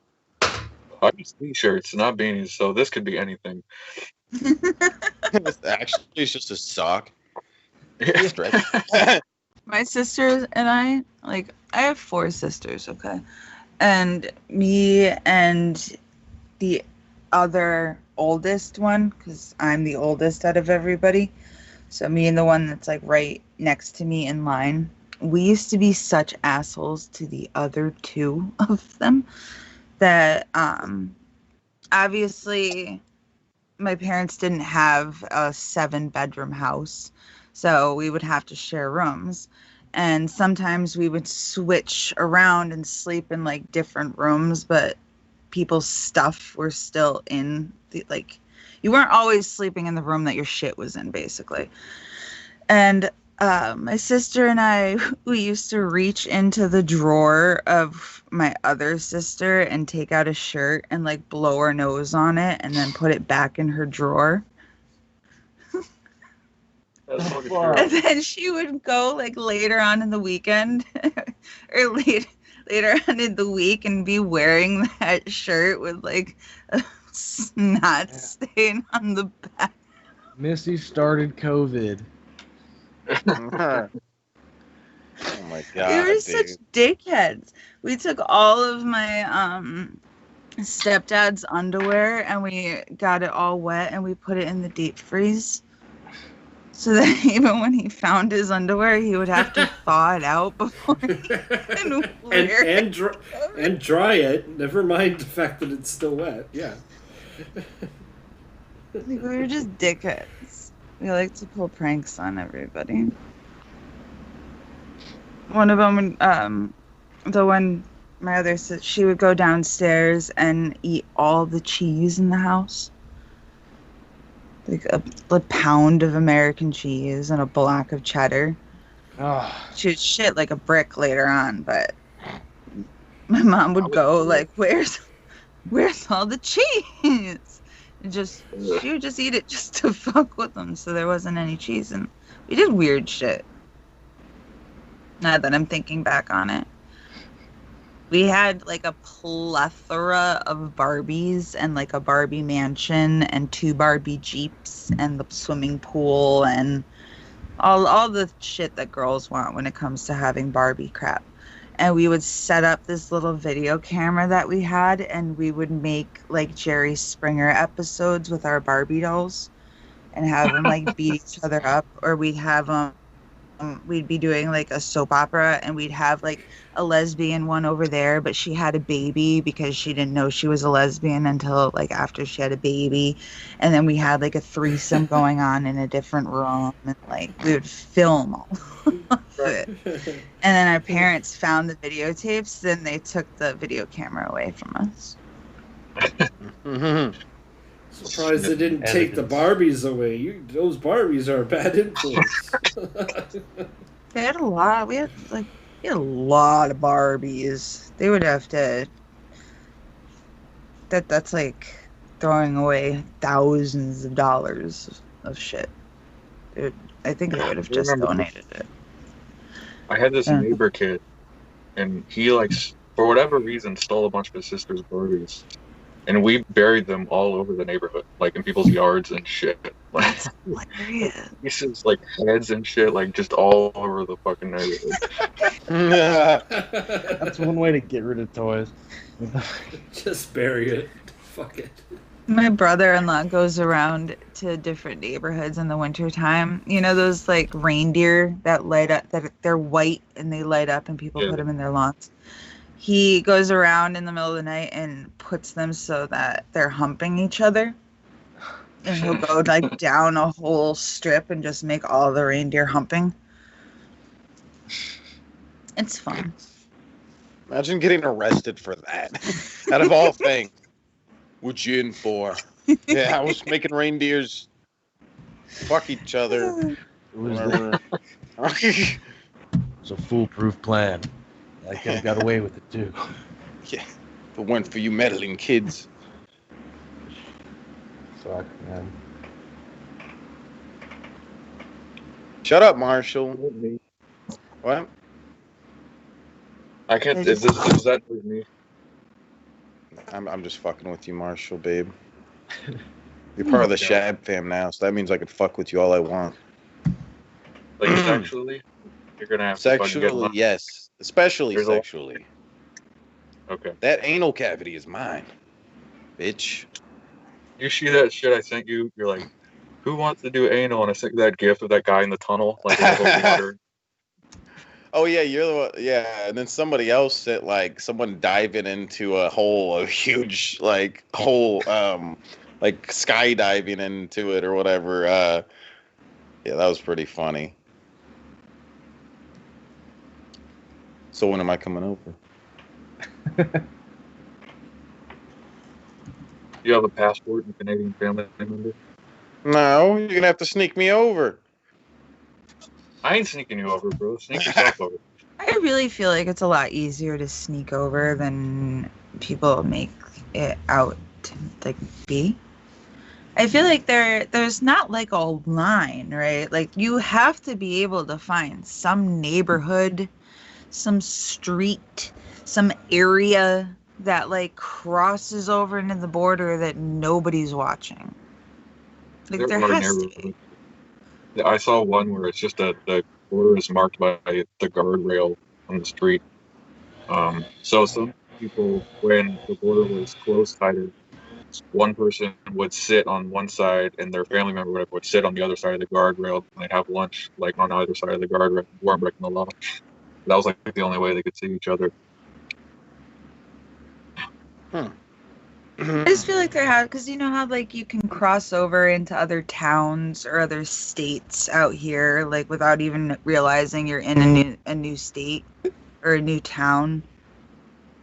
I use t-shirts, not beanies, so this could be anything. Actually, it's just a sock. Stretch. My sisters and I have 4 sisters, okay? And me and the other oldest one, because I'm the oldest out of everybody. So me and the one that's like right next to me in line. We used to be such assholes to the other 2 of them that obviously my parents didn't have a 7-bedroom house. So we would have to share rooms. And sometimes we would switch around and sleep in like different rooms, but people's stuff were still in the, like, you weren't always sleeping in the room that your shit was in, basically. And my sister and I, we used to reach into the drawer of my other sister and take out a shirt and like blow our nose on it and then put it back in her drawer. And then she would go like later on in the weekend or later on in the week and be wearing that shirt with like a snot stain on the back. Missy started COVID. Oh my god. We were dude. such dickheads. We took all of my stepdad's underwear and we got it all wet and we put it in the deep freeze. so that even when he found his underwear, he would have to thaw it out before he can wear it. and dry it. Never mind the fact that it's still wet. Yeah. Like, we were just dickheads. We like to pull pranks on everybody. One of them, the one my other sister, she would go downstairs and eat all the cheese in the house. Like a pound of American cheese and a block of cheddar. Oh, She would shit like a brick later on, but my mom would go like, where's all the cheese? And she would just eat it just to fuck with them, so there wasn't any cheese. And we did weird shit. Now that I'm thinking back on it. We had like a plethora of Barbies and like a Barbie mansion and 2 Barbie Jeeps and the swimming pool and all the shit that girls want when it comes to having Barbie crap. And we would set up this little video camera that we had, and we would make like Jerry Springer episodes with our Barbie dolls and have them like beat each other up, or we'd have them. We'd be doing like a soap opera, and we'd have like a lesbian one over there, but she had a baby because she didn't know she was a lesbian until like after she had a baby. And then we had like a threesome going on in a different room, and like we would film all of it. And then our parents found the videotapes, then they took the video camera away from us. Surprised they didn't take the Barbies away. Those Barbies are a bad influence. They had a lot. We had a lot of Barbies. They would have to. That's like throwing away thousands of dollars of shit. I think they would have just donated it. I had this neighbor kid, and he for whatever reason stole a bunch of his sister's Barbies. And we buried them all over the neighborhood, like in people's yards and shit. Like, hilarious. pieces, like heads and shit, like just all over the fucking neighborhood. that's one way to get rid of toys. Just bury it. Fuck it. My brother-in-law goes around to different neighborhoods in the wintertime. You know those like reindeer that light up, that they're white and they light up and people put them in their lawns? He goes around in the middle of the night and puts them so that they're humping each other. And he'll go like down a whole strip and just make all the reindeer humping. It's fun. Imagine getting arrested for that. Out of all things. What you in for? Yeah, I was making reindeers fuck each other. It was a foolproof plan. I could have got away with it too. Yeah, if it weren't for you meddling kids. Fuck, man. Shut up, Marshall. What? I can't. Is that me? I'm just fucking with you, Marshall, babe. You're part of the Shab fam now, so that means I can fuck with you all I want. Like sexually? You're gonna have sexually, yes. Especially There's sexually. Okay. That anal cavity is mine, bitch. You see that shit I sent you? You're like, who wants to do anal? And I sent you that gif of that guy in the tunnel, like in the water. Oh yeah, you're the one. Yeah, and then somebody else said like someone diving into a huge like hole, like skydiving into it or whatever. Yeah, that was pretty funny. So when am I coming over? You have a passport and Canadian family member? No, you're gonna have to sneak me over. I ain't sneaking you over, bro. Sneak yourself over. I really feel like it's a lot easier to sneak over than people make it out to like be. I feel like there's not like a line, right? Like you have to be able to find some neighborhood, some street, some area that like crosses over into the border that nobody's watching. Like there has to be. I saw one where it's just the border is marked by the guardrail on the street. So some people, when the border was closed tighter, one person would sit on one side and their family member whatever, would sit on the other side of the guardrail, and they'd have lunch like on either side of the guardrail, weren't breaking the law. That was like the only way they could see each other. I just feel like there have, because you know how like you can cross over into other towns or other states out here, like without even realizing you're in a new state or a new town.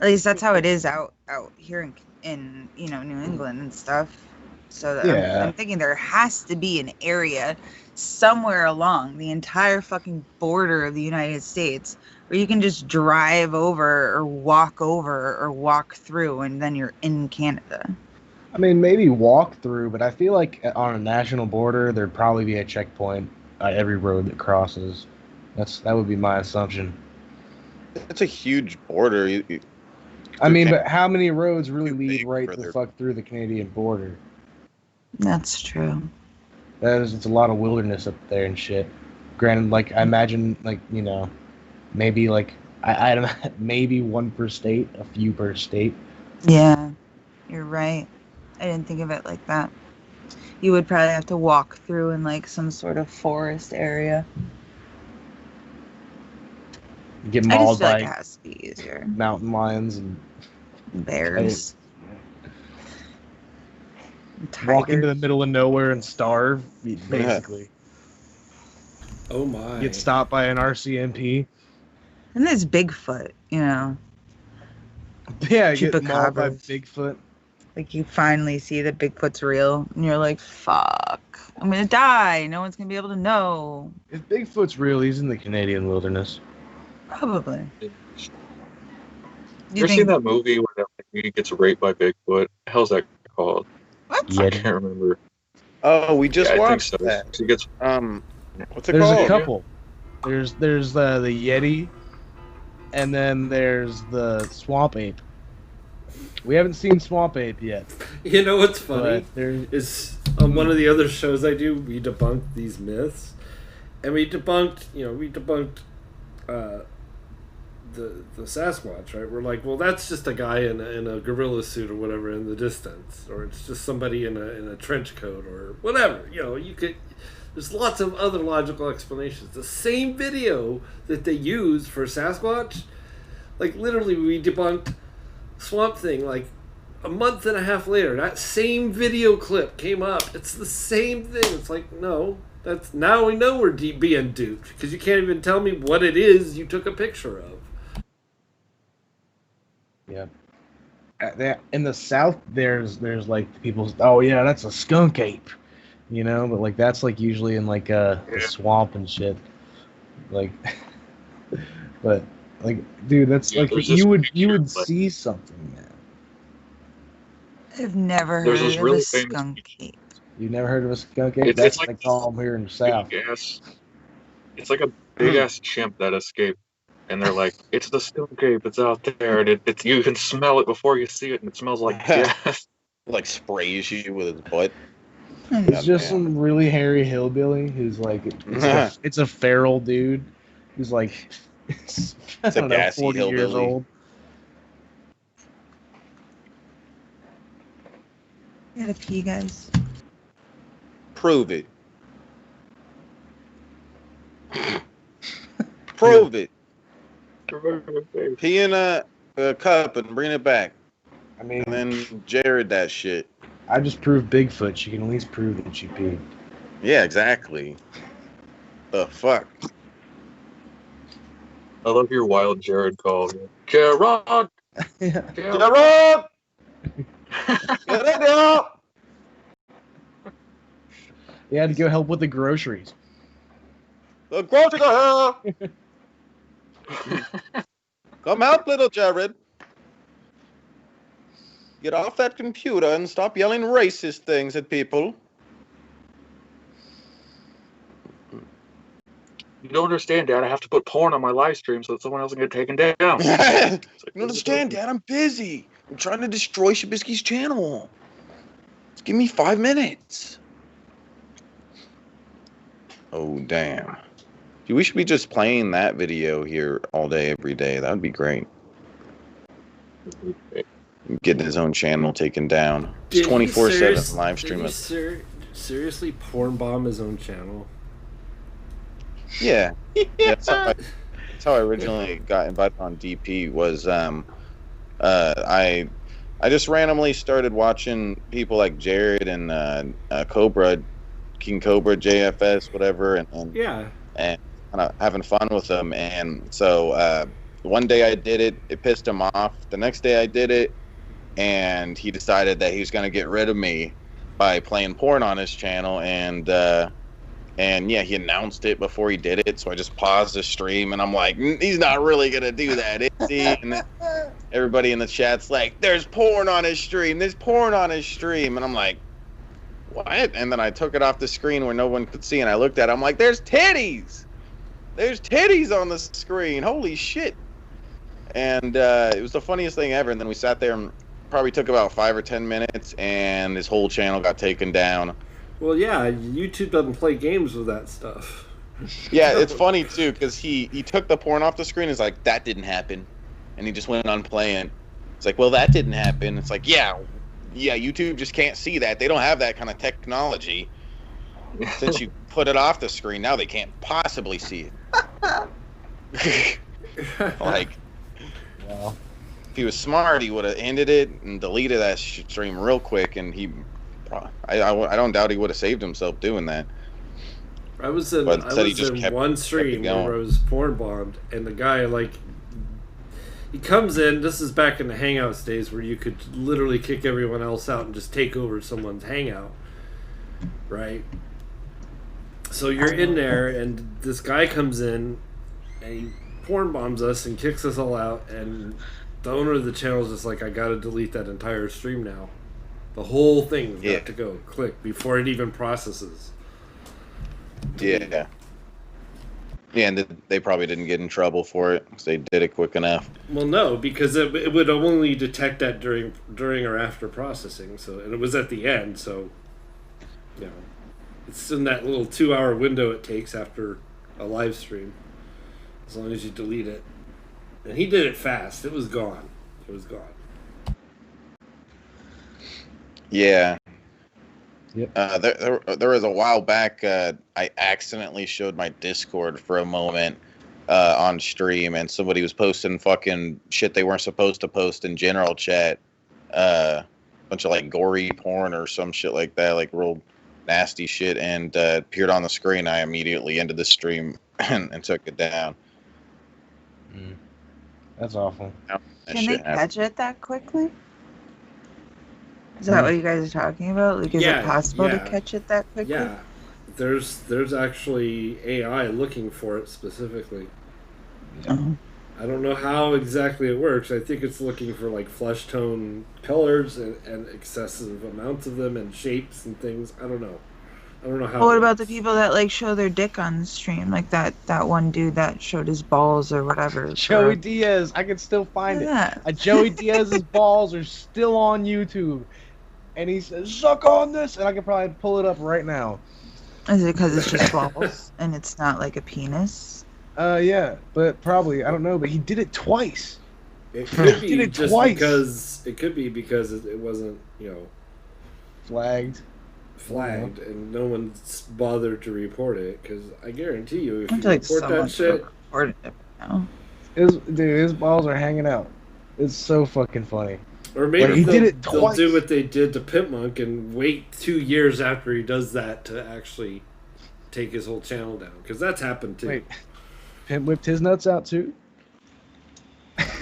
At least that's how it is out here in you know, New England and stuff. So Yeah. I'm thinking there has to be an area somewhere along the entire fucking border of the United States where you can just drive over or walk through and then you're in Canada. I mean, maybe walk through, but I feel like on a national border, there'd probably be a checkpoint at every road that crosses. That would be my assumption. It's a huge border. I mean, but how many roads really lead big right for the their- fuck through the Canadian border? That's true. It's a lot of wilderness up there and shit. Granted, like I imagine, like you know, maybe like I don't know, maybe one per state, a few per state. Yeah, you're right. I didn't think of it like that. You would probably have to walk through in like some sort of forest area. Get I just mauled feel like by it has to be easier. mountain lions and Bears. walk into the Tigers. middle of nowhere and starve, basically. Oh my. Get stopped by an RCMP. And there's Bigfoot, you know. Yeah, get mauled by Chupacabras. Bigfoot. Like you finally see that Bigfoot's real and you're like, fuck. I'm gonna die. No one's gonna be able to know. If Bigfoot's real, he's in the Canadian wilderness. Probably. You You ever seen think that movie where that lady gets raped by Bigfoot? The hell's that called? what? I Yeti. can't remember. Oh, we just Yeah, I think watched so. that. She gets What's it There's called? a couple. There's the Yeti, and then there's the Swamp Ape. We haven't seen Swamp Ape yet, You know what's funny? but there's Is on one of the other shows I do, we debunk these myths, and we debunked the Sasquatch, right? We're like, well, that's just a guy in a gorilla suit or whatever in the distance, or it's just somebody in a trench coat or whatever. You know, you could. There's lots of other logical explanations. The same video that they use for Sasquatch, like literally, we debunked Swamp Thing like a month and a half later. That same video clip came up. It's the same thing. It's like, no, that's now we know we're being duped because you can't even tell me what it is you took a picture of. yeah. In the South, there's like people. Oh yeah, that's a skunk ape, you know. But like that's like usually in like the swamp and shit. Like, but like, dude, that's Yeah, like there's you this would picture, like- see something, man. I've never There's heard this of really a famous skunk picture. ape. You never heard of a skunk ape? It's That's like what they call them here in the South. big ass. It's like a big ass chimp that escaped, and they're like, "It's the skunk ape. It's out there, and it's you can smell it before you see it, and it smells like death." Like sprays you with his butt. It's just Goddamn. some really hairy hillbilly who's like, it's a feral dude who's like, I a don't know, gassy 40 years hillbilly. old. I gotta pee, guys. Prove it. Prove it. Pee in a cup and bring it back. I mean, And then Jared that shit. I just proved Bigfoot. She can at least prove that she peed. Yeah, exactly. The fuck? I love your wild Jared call. Jared! Yeah. Jared! Get it out! You had to go help with the groceries. The groceries are here! Come out, little Jared. Get off that computer and stop yelling racist things at people. You don't understand, Dad. I have to put porn on my live stream so that someone else can get taken down. You don't understand, Dad. I'm busy. I'm trying to destroy Shabisky's channel. Just give me 5 minutes. Oh, damn. Dude, we should be just playing that video here all day, every day. That would be great. getting his own channel taken down. It's 24/7 live stream. Did he seriously porn bomb his own channel? Yeah. That's how I originally got invited on DP. Was I just randomly started watching people like Jared and Cobra, King Cobra, JFS, whatever, and kind of having fun with them. And so one day I did it. It pissed him off. The next day I did it, and he decided that he was going to get rid of me by playing porn on his channel. And yeah, he announced it before he did it. So I just paused the stream, and I'm like, he's not really going to do that, is he? And then everybody in the chat's like, there's porn on his stream. There's porn on his stream. And I'm like, what? And then I took it off the screen where no one could see, and I looked at it. I'm like, there's titties. There's titties on the screen. Holy shit. And it was the funniest thing ever. And then we sat there and probably took about 5 or 10 minutes, and his whole channel got taken down. Well, yeah, YouTube doesn't play games with that stuff. Yeah, it's funny, too, because he took the porn off the screen. He's like, that didn't happen. And he just went on playing. It's like, well, that didn't happen. It's like, yeah, YouTube just can't see that. They don't have that kind of technology. Since you put it off the screen, now they can't possibly see it. Like, well, if he was smart, he would have ended it and deleted that stream real quick, and I don't doubt he would have saved himself doing that. I was in one stream where I was porn bombed, and the guy, like, he comes in. This is back in the Hangouts days where you could literally kick everyone else out and just take over someone's Hangout, right? So you're in there, and this guy comes in, and he porn bombs us and kicks us all out, and the owner of the channel is just like, I gotta delete that entire stream now. The whole thing's got to go. Click before it even processes. Yeah. Yeah, and they probably didn't get in trouble for it because they did it quick enough. Well, no, because it would only detect that during or after processing. So, and it was at the end. So, you know, it's in that little 2-hour window it takes after a live stream, as long as you delete it. And he did it fast. It was gone. It was gone. Yeah. Yep. There was a while back, I accidentally showed my Discord for a moment on stream, and somebody was posting fucking shit they weren't supposed to post in general chat. Bunch of like gory porn or some shit like that, like real nasty shit, and appeared on the screen. I immediately ended the stream and took it down. That's awful. Can they catch it that quickly? Is that what you guys are talking about? Like, is it possible to catch it that quickly? Yeah. There's actually AI looking for it specifically. I don't know how exactly it works. I think it's looking for like flesh tone colors and excessive amounts of them and shapes and things. I don't know how. What about the people that like show their dick on the stream? Like that one dude that showed his balls or whatever. Joey Diaz, I can still find it. Joey Diaz's balls are still on YouTube. And he says, suck on this, and I can probably pull it up right now. Is it because it's just balls and it's not like a penis? Yeah, but probably, I don't know, but he did it twice. It could be just because it wasn't, flagged, and no one's bothered to report it. Because I guarantee you, if you report that shit, his balls are hanging out. It's so fucking funny. Or maybe they'll do what they did to Pimpmunk and wait 2 years after he does that to actually take his whole channel down. Because that's happened too. Wait, Pimp whipped his nuts out too?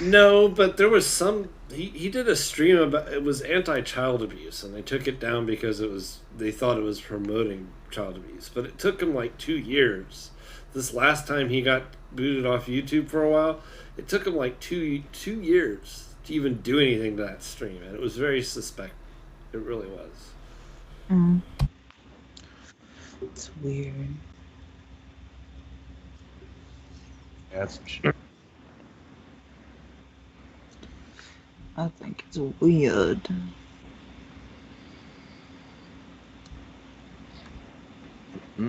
No, but there was some... He did a stream about... It was anti-child abuse, and they took it down because they thought it was promoting child abuse. But it took him like 2 years. This last time he got booted off YouTube for a while, it took him like two years to even do anything to that stream, and it was very suspect. It really was. It's weird. Yeah, that's some shit. I think it's weird.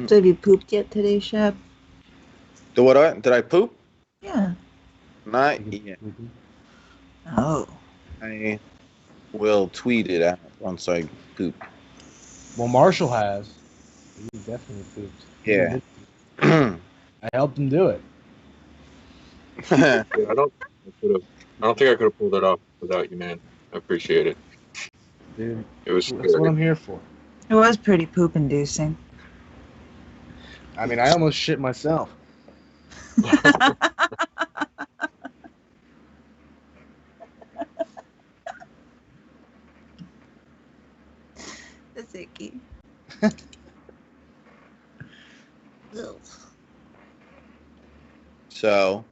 So have you pooped yet today, Shab? Did I poop? Yeah. Not yet. Oh. will tweet it out once I poop. Well, Marshall has. He definitely pooped. Yeah. I helped him do it. Yeah, I don't think I could have pulled it off without you, man. I appreciate it. Dude, It was that's what I'm here for. It was pretty poop inducing. I mean, I almost shit myself. That's icky. So,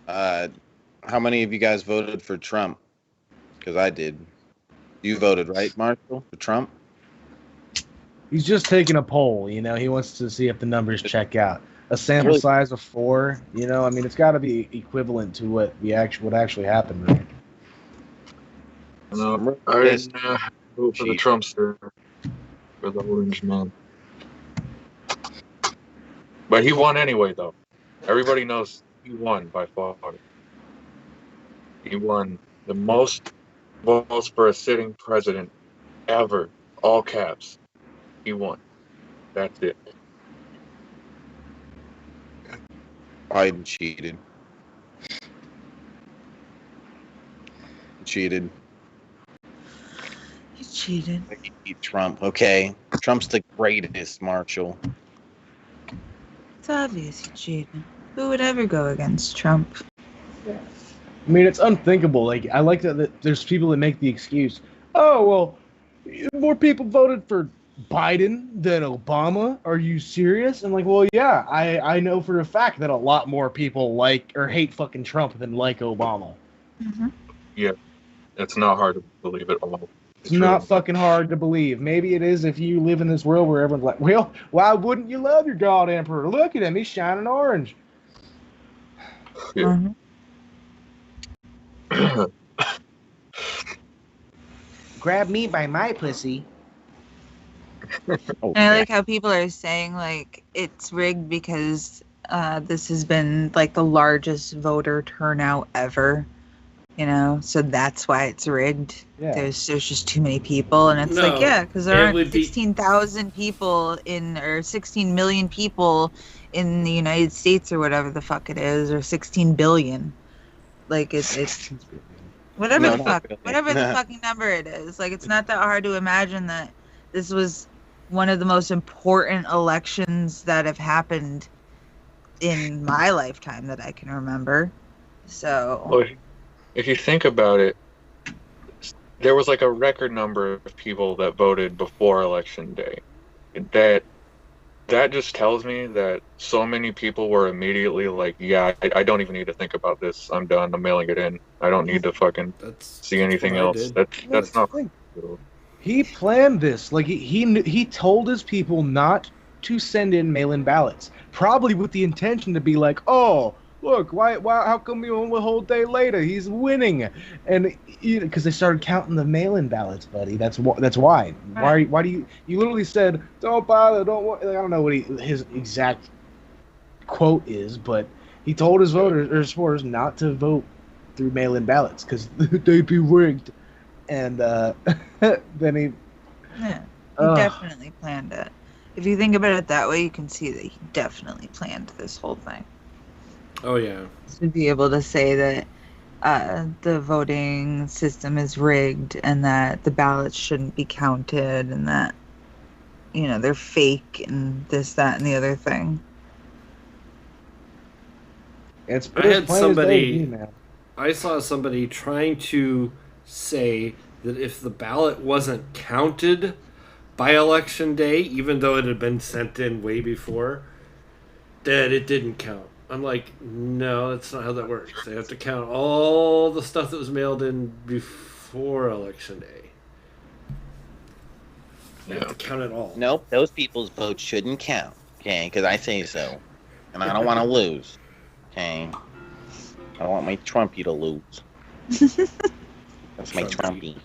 how many of you guys voted for Trump? Because I did. You voted, right, Marshall, for Trump? He's just taking a poll, you know. He wants to see if the numbers check out. A sample size of 4, you know. I mean, it's got to be equivalent to what actually happened, right? No, I didn't vote for the Trumpster, for the orange man. But he won anyway, though. Everybody knows he won by far. He won the most votes for a sitting president ever. All caps. He won. That's it. Biden cheated. Cheated. He cheated. He beat Trump. Okay. Trump's the greatest, Marshall. It's obvious he cheated. Who would ever go against Trump? I mean, it's unthinkable. Like, I like that there's people that make the excuse, oh, well, more people voted for Biden than Obama. Are you serious? I'm like, well, yeah, I know for a fact that a lot more people like or hate fucking Trump than like Obama. Mm-hmm. Yeah, it's not hard to believe it all. It's not fucking hard to believe. Maybe it is if you live in this world where everyone's like, well, why wouldn't you love your god emperor? Look at him, he's shining orange. Yeah. Mm-hmm. Grab me by my pussy. And I like how people are saying like it's rigged because this has been like the largest voter turnout ever, you know, so that's why it's rigged. Yeah. There's just too many people, and it's like, yeah, because there aren't 16,000 people or 16 million people in the United States or whatever the fuck it is, or 16 billion. Like it's whatever the fucking number it is. Like, it's not that hard to imagine that this was one of the most important elections that have happened in my lifetime that I can remember. So, well, if you think about it, there was like a record number of people that voted before election day. That just tells me that so many people were immediately like, yeah, I don't even need to think about this. I'm done. I'm mailing it in. I don't need to fucking see anything else. That's not. He planned this. Like he told his people not to send in mail-in ballots, probably with the intention to be like, oh, look, why how come you a whole day later? He's winning, and because they started counting the mail-in ballots, buddy. That's why. Why do you literally said don't bother, don't. I don't know what his exact quote is, but he told his voters or supporters not to vote through mail-in ballots because they'd be rigged, and then he definitely planned it. If you think about it that way, you can see that he definitely planned this whole thing. Oh, yeah. To be able to say that the voting system is rigged and that the ballots shouldn't be counted and that, you know, they're fake and this, that, and the other thing. I saw somebody trying to say that if the ballot wasn't counted by election day, even though it had been sent in way before, that it didn't count. I'm like, no, that's not how that works. They have to count all the stuff that was mailed in before election day. They have to count it all. Nope, those people's votes shouldn't count, okay, because I say so. And I don't want to lose, okay? I don't want my Trumpy to lose. That's my Trumpy.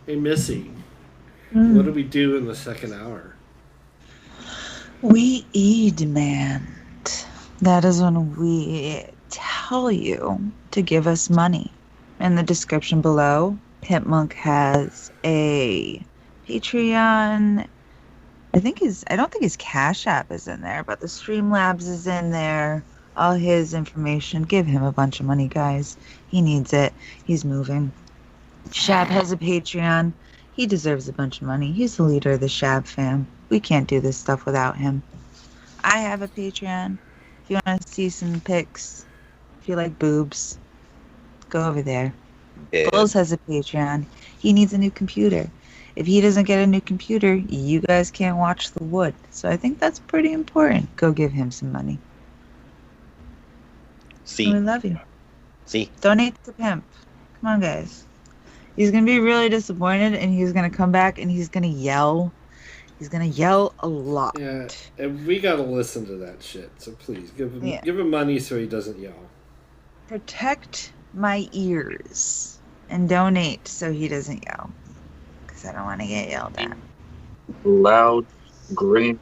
Hey, Missy, what do we do in the second hour? We demand. That is when we tell you to give us money. In the description below, Pimpmunk has a Patreon. I don't think his Cash App is in there, but the Streamlabs is in there. All his information. Give him a bunch of money, guys. He needs it. He's moving. Shab has a Patreon. He deserves a bunch of money. He's the leader of the Shab fam. We can't do this stuff without him. I have a Patreon. If you want to see some pics, if you like boobs, go over there. Yeah. Bulls has a Patreon. He needs a new computer. If he doesn't get a new computer, you guys can't watch The Wood. So I think that's pretty important. Go give him some money. See. We love you. See. Donate to Pimp. Come on, guys. He's going to be really disappointed, and he's going to come back, and he's going to yell. He's going to yell a lot. Yeah, and we got to listen to that shit. So please, give him money so he doesn't yell. Protect my ears and donate so he doesn't yell. Because I don't want to get yelled at. Loud, grainy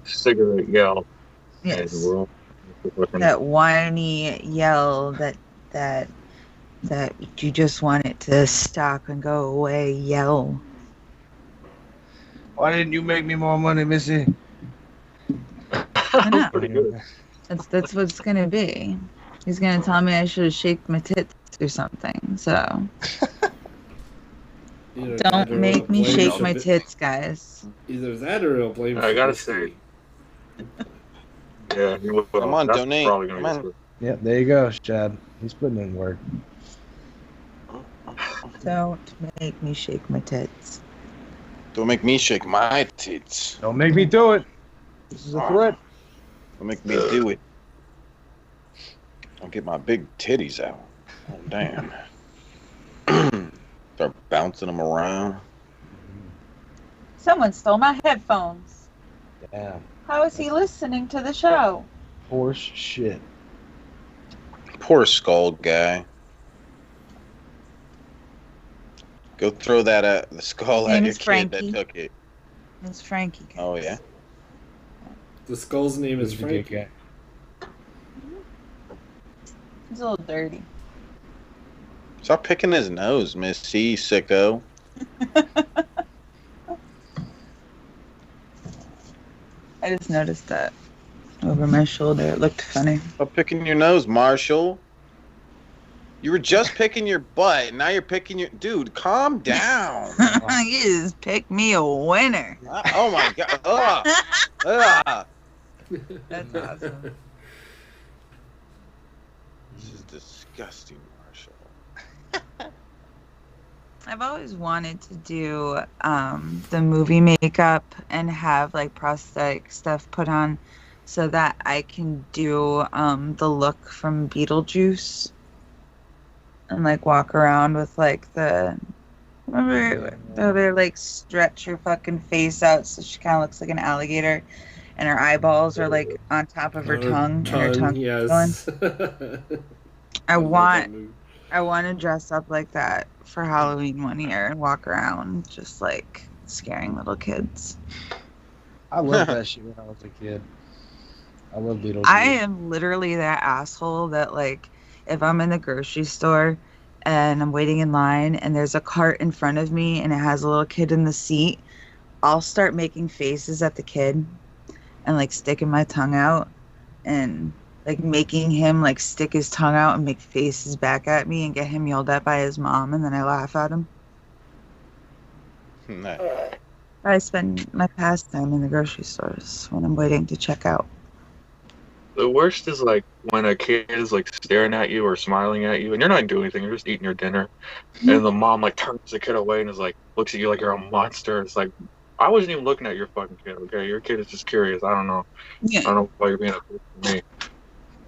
cigarette yell. Yes. And we're all looking- That whiny yell that you just want it to stop and go away yell. Why didn't you make me more money, Missy? I know. Pretty good. That's what it's gonna be. He's gonna tell me I should have shaked my tits or something. So don't make me shake my tits, guys. Either that or he'll blame. I gotta Shabisky. say. Yeah, he will. Come on, That's donate. probably gonna Come be on. Yeah, there you go, Chad. He's putting in work. Don't make me shake my tits. Don't make me shake my tits. Don't make me do it. This is a threat. Don't make me do it. I'll get my big titties out. Oh, damn. Start bouncing them around. Someone stole my headphones. Damn. How is he listening to the show? Horse shit. Poor skull guy. Go throw that the skull Name at your is kid Frankie. that took it. It's Frankie. Guys. Oh, yeah? The skull's name is He's a good Frankie. guy. He's a little dirty. Stop picking his nose, Missy, sicko. I just noticed that over my shoulder. It looked funny. Stop picking your nose, Marshall. You were just picking your butt, and now you're picking your... Dude, calm down. You just picked me a winner. Oh, my God. Ugh. Ugh. That's awesome. This is disgusting, Marshall. I've always wanted to do the movie makeup and have like prosthetic stuff put on so that I can do the look from Beetlejuice and like walk around with like remember how they like stretch her fucking face out so she kind of looks like an alligator and her eyeballs are like on top of her tongue and her tongue Yes. going. I want to dress up like that for Halloween one year and walk around just like scaring little kids. I love that shit when I was a kid. I love Beetlejuice. I am literally that asshole that like if I'm in the grocery store and I'm waiting in line and there's a cart in front of me and it has a little kid in the seat, I'll start making faces at the kid and like sticking my tongue out and like making him like stick his tongue out and make faces back at me and get him yelled at by his mom, and then I laugh at him. Nice. I spend my pastime in the grocery stores when I'm waiting to check out. The worst is like when a kid is like staring at you or smiling at you and you're not doing anything, you're just eating your dinner, and the mom like turns the kid away and is like looks at you like you're a monster. It's like, I wasn't even looking at your fucking kid, okay? Your kid is just curious. I don't know. Yeah. I don't know why you're being a bitch to me.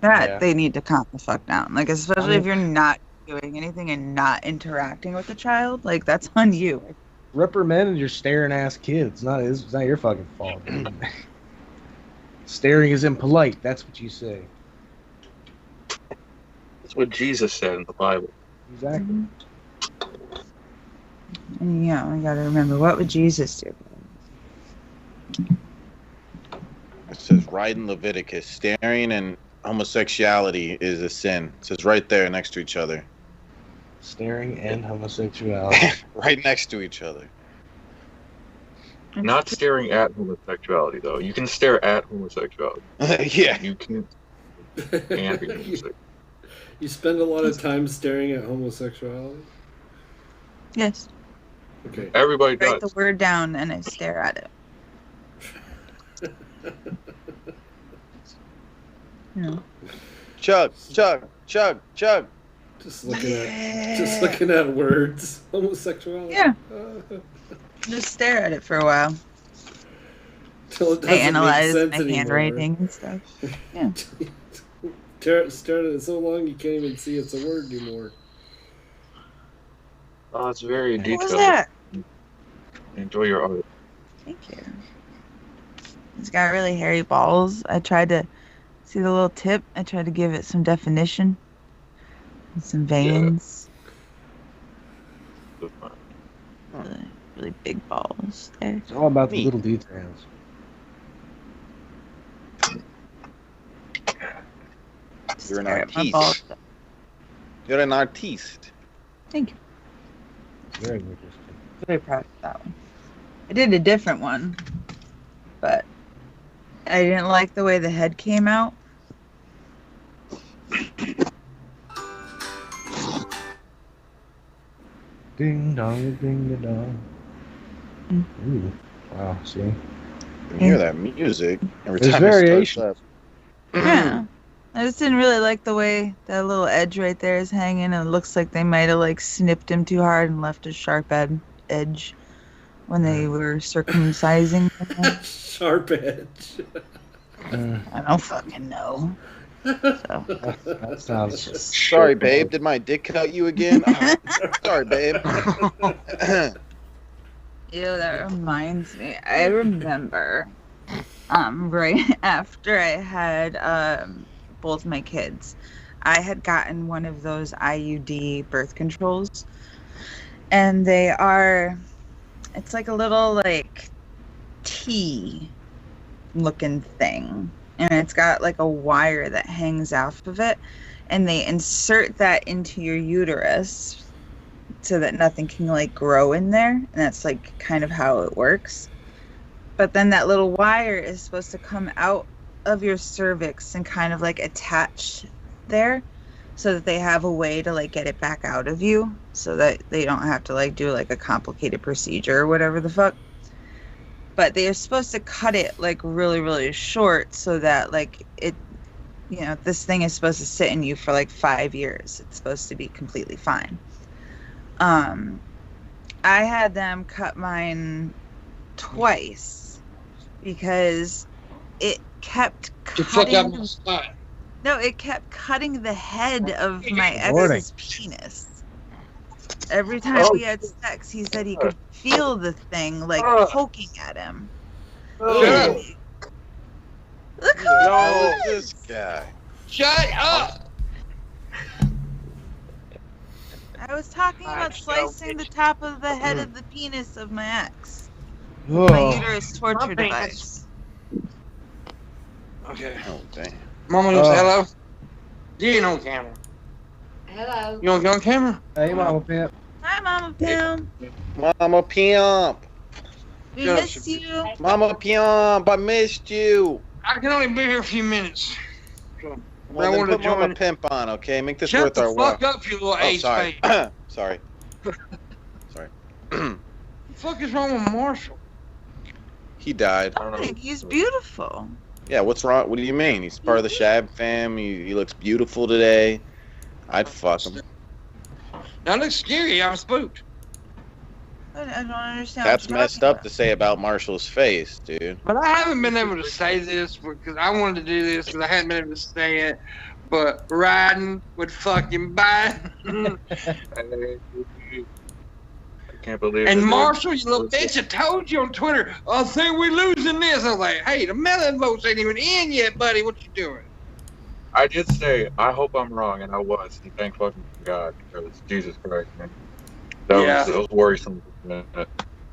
That they need to calm the fuck down. Like, especially if you're not doing anything and not interacting with the child, like that's on you. Reprimanded your staring ass kids. It's not your fucking fault. Staring is impolite. That's what you say. That's what Jesus said in the Bible. Exactly. Mm-hmm. And yeah, we gotta remember, what would Jesus do? It says right in Leviticus, staring and homosexuality is a sin. It says right there next to each other. Staring and homosexuality. Right next to each other. Not staring at homosexuality, though. You can stare at homosexuality. Yeah. You can and be homosexual. You spend a lot of time staring at homosexuality? Yes. Okay. Everybody Write does. the word down and I stare at it. No. Chug, chug, chug, chug. Just looking at words. Homosexuality. Yeah. Just stare at it for a while. Till it I doesn't make analyze sense my anymore. handwriting and stuff. Yeah. Stare at it so long you can't even see it's a word anymore. Oh, it's very What detailed. was that? Enjoy your art. Thank you. It's got really hairy balls. I tried to see the little tip. I tried to give it some definition and some veins. Really, really big balls there. It's all about the Neat. little details. You're an Stare at my artiste. balls. You're an artiste. Thank you. Very interesting. Very proud of that one. I did a different one, but I didn't like the way the head came out. Ding dong, ding dong. Mm. Ooh. Wow, see? You can hear that music every There's time it starts variation. up. Yeah. I just didn't really like the way that little edge right there is hanging, and it looks like they might have like snipped him too hard and left a sharp edge when they were circumcising him. Sharp edge. I don't fucking know. So That sounds just Sorry, babe. Did my dick cut you again? Oh, sorry, babe. that reminds me. I remember right after I had both my kids, I had gotten one of those IUD birth controls, and it's like a little like T looking thing, and it's got like a wire that hangs off of it, and they insert that into your uterus so that nothing can like grow in there, and that's like kind of how it works. But then that little wire is supposed to come out of your cervix and kind of like attach there, so that they have a way to like get it back out of you, so that they don't have to like do like a complicated procedure or whatever the fuck. But they are supposed to cut it like really, really short, so that like it, this thing is supposed to sit in you for like 5 years. It's supposed to be completely fine. I had them cut mine twice because it kept cutting. No, it kept cutting the head of my ex's penis. Every time we had sex, he said he could feel the thing like poking at him. Oh, Look who no, it is! this guy. Shut up! I was talking about slicing the top of the head of the penis of my ex. My Oh, uterus torture device. Okay. Oh, damn. Mama, you say hello? You ain't on camera. Hello. You on camera? hey, Mama Pimp. Hi, Mama Pimp. Mama Pimp. We Shut up, miss you. Mama Pimp, I missed you. I can only be here a few minutes. So, Well, I then wanted put to Mama join. Pimp on, okay? Make this Shut worth the our while. fuck up, you little Oh, ace sorry. face. Sorry. Sorry. What the fuck is wrong with Marshall? He died. I don't know. He's beautiful. Yeah, what's wrong? What do you mean? He's part of the Shab fam. He looks beautiful today. I'd fuck him. Now look scary. I'm spooked. I don't understand. That's what you're messed talking up about. to say about Marshall's face, dude. But I haven't been able to say this because I wanted to do this because I hadn't been able to say it. But riding with fucking Biden. I can't believe And it. Marshall, you little bitch, I told you on Twitter, I think we're losing this. I was like, hey, the melon votes ain't even in yet, buddy. What you doing? I did say, I hope I'm wrong, and I was. And thank fucking God, because Jesus Christ, man. That was worrisome.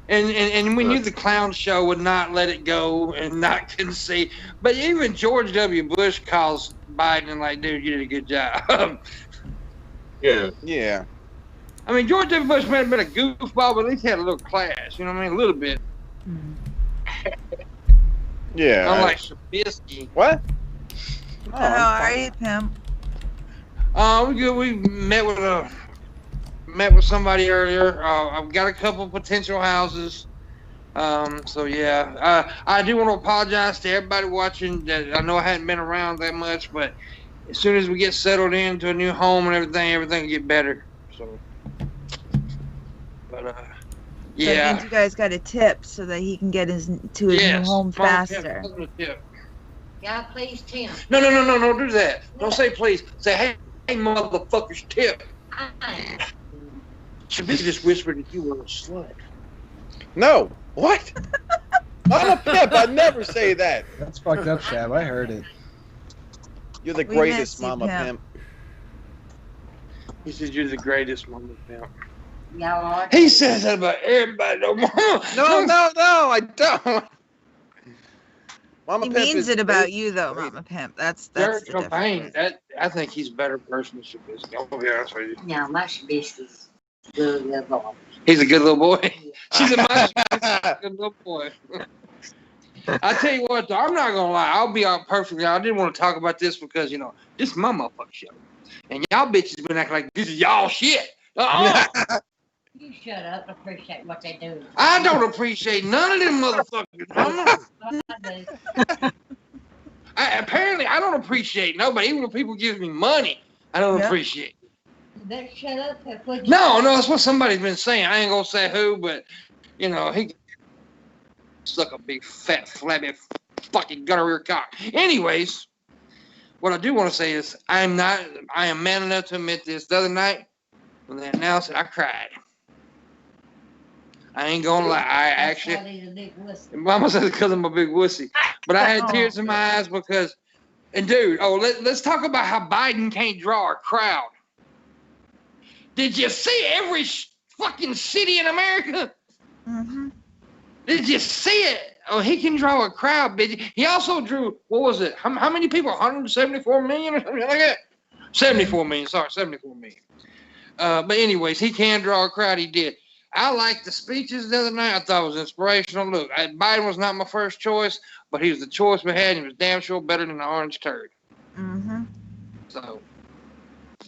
And we knew the clown show would not let it go and not concede. But even George W. Bush calls Biden and like, dude, you did a good job. Yeah. Yeah. I mean, George W. Bush might have been a goofball, but at least he had a little class. You know what I mean? A little bit. Yeah. Unlike Shabisky. What? How are you, Pimp? We good. We met with somebody earlier. I've got a couple potential houses. So yeah, I do want to apologize to everybody watching. That I know I hadn't been around that much, but as soon as we get settled into a new home and everything will get better. So, but So yeah. that means you guys got a tip so that he can get to his new home faster. Yeah, please, Tim. No, don't do that. Don't say please. Say, hey, motherfuckers, tip. Shabisky just whispered that you were a slut. No. What? I'm a pimp. I never say that. That's fucked up, Shab. I heard it. You're the We greatest, miss you, Mama Pimp. Pimp. He said you're the greatest mama pimp. Y'all are. He says that about everybody. No, No, I don't. Mama He Pimp means is it about great. you, though, Mama Pimp. That's Derek the Cobain. difference. I think he's a better person than Shabisky. I'm gonna be honest with you. Now, my Shabisky's good little boy. He's a good little boy. She's a my good little boy. I tell you what, though, I'm not gonna lie. I'll be out perfectly. I didn't want to talk about this because this is my motherfucking show, and y'all bitches been acting like this is y'all shit. You shut up and appreciate what they do. I don't appreciate none of them motherfuckers. Apparently, I don't appreciate nobody. Even when people give me money, I don't appreciate. You better shut up and put No, that's what somebody's been saying. I ain't gonna say who, but he suck a big fat flabby fucking gonorrhea cock. Anyways, what I do want to say is I am man enough to admit this. The other night when they announced it, I cried. I ain't gonna lie. I actually. Mama says because I'm a big wussy, but I had tears in my eyes because. And dude, let's talk about how Biden can't draw a crowd. Did you see every fucking city in America? Mm-hmm. Did you see it? Oh, he can draw a crowd, bitch. He also drew, what was it? How many people? 174 million or something like that? 74 million, sorry, 74 million. But anyways, he can draw a crowd. He did. I liked the speeches the other night. I thought it was inspirational. Look, Biden was not my first choice, but he was the choice we had, and he was damn sure better than the orange turd. Mm-hmm. So,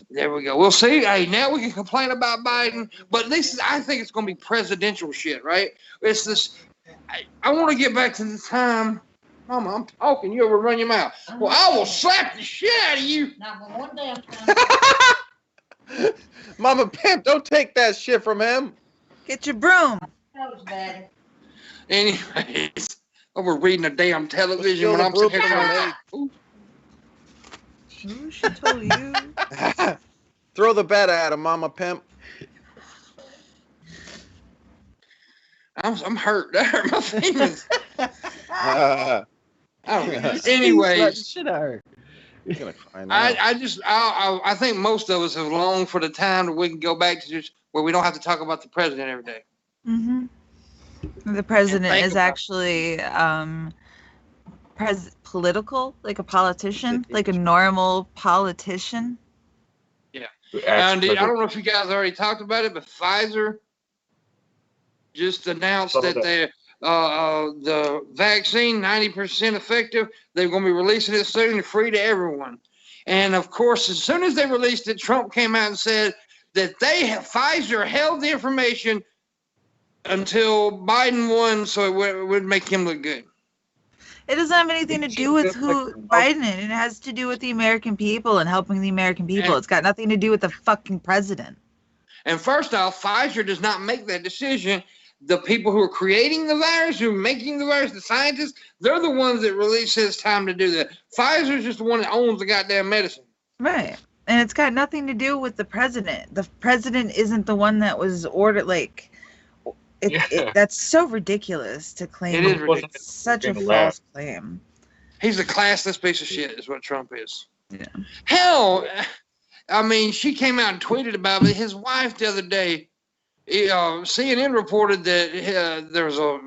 there we go. We'll see. Hey, now we can complain about Biden, but at least I think it's going to be presidential shit, right? It's this. I want to get back to the time. Mama, I'm talking. You ever run your mouth? Well, I will slap the shit out of you. Not but one damn time. Mama Pimp, don't take that shit from him. Get your broom. That was better. Anyways, we're reading a damn television Steal when the I'm sitting broom here. from Ooh, she told you. Throw the bat at him, Mama Pimp. I'm hurt. That hurt my feelings. Slapped Anyways, shit out of her. You're gonna cry now. I think most of us have longed for the time that we can go back to just where we don't have to talk about the president every day. Mm-hmm. The president think is about- actually political, like a politician, like a normal politician. And I don't know if you guys already talked about it, but Pfizer just announced that the vaccine 90% effective. They're going to be releasing it soon and free to everyone. And of course, as soon as they released it, Trump came out and said that Pfizer held the information until Biden won, so it would make him look good. It doesn't have anything to do with who Biden is. It has to do with the American people and helping the American people. It's got nothing to do with the fucking president. And first off, Pfizer does not make that decision. The people who are creating the virus, who are making the virus, the scientists, they're the ones that release his time to do that. Pfizer's just the one that owns the goddamn medicine. Right. And it's got nothing to do with the president. The president isn't the one that was ordered, that's so ridiculous to claim. It is ridiculous. It's such a false claim. He's a classless piece of shit, is what Trump is. Yeah. Hell, I mean, she came out and tweeted about it. His wife the other day, CNN reported that there was a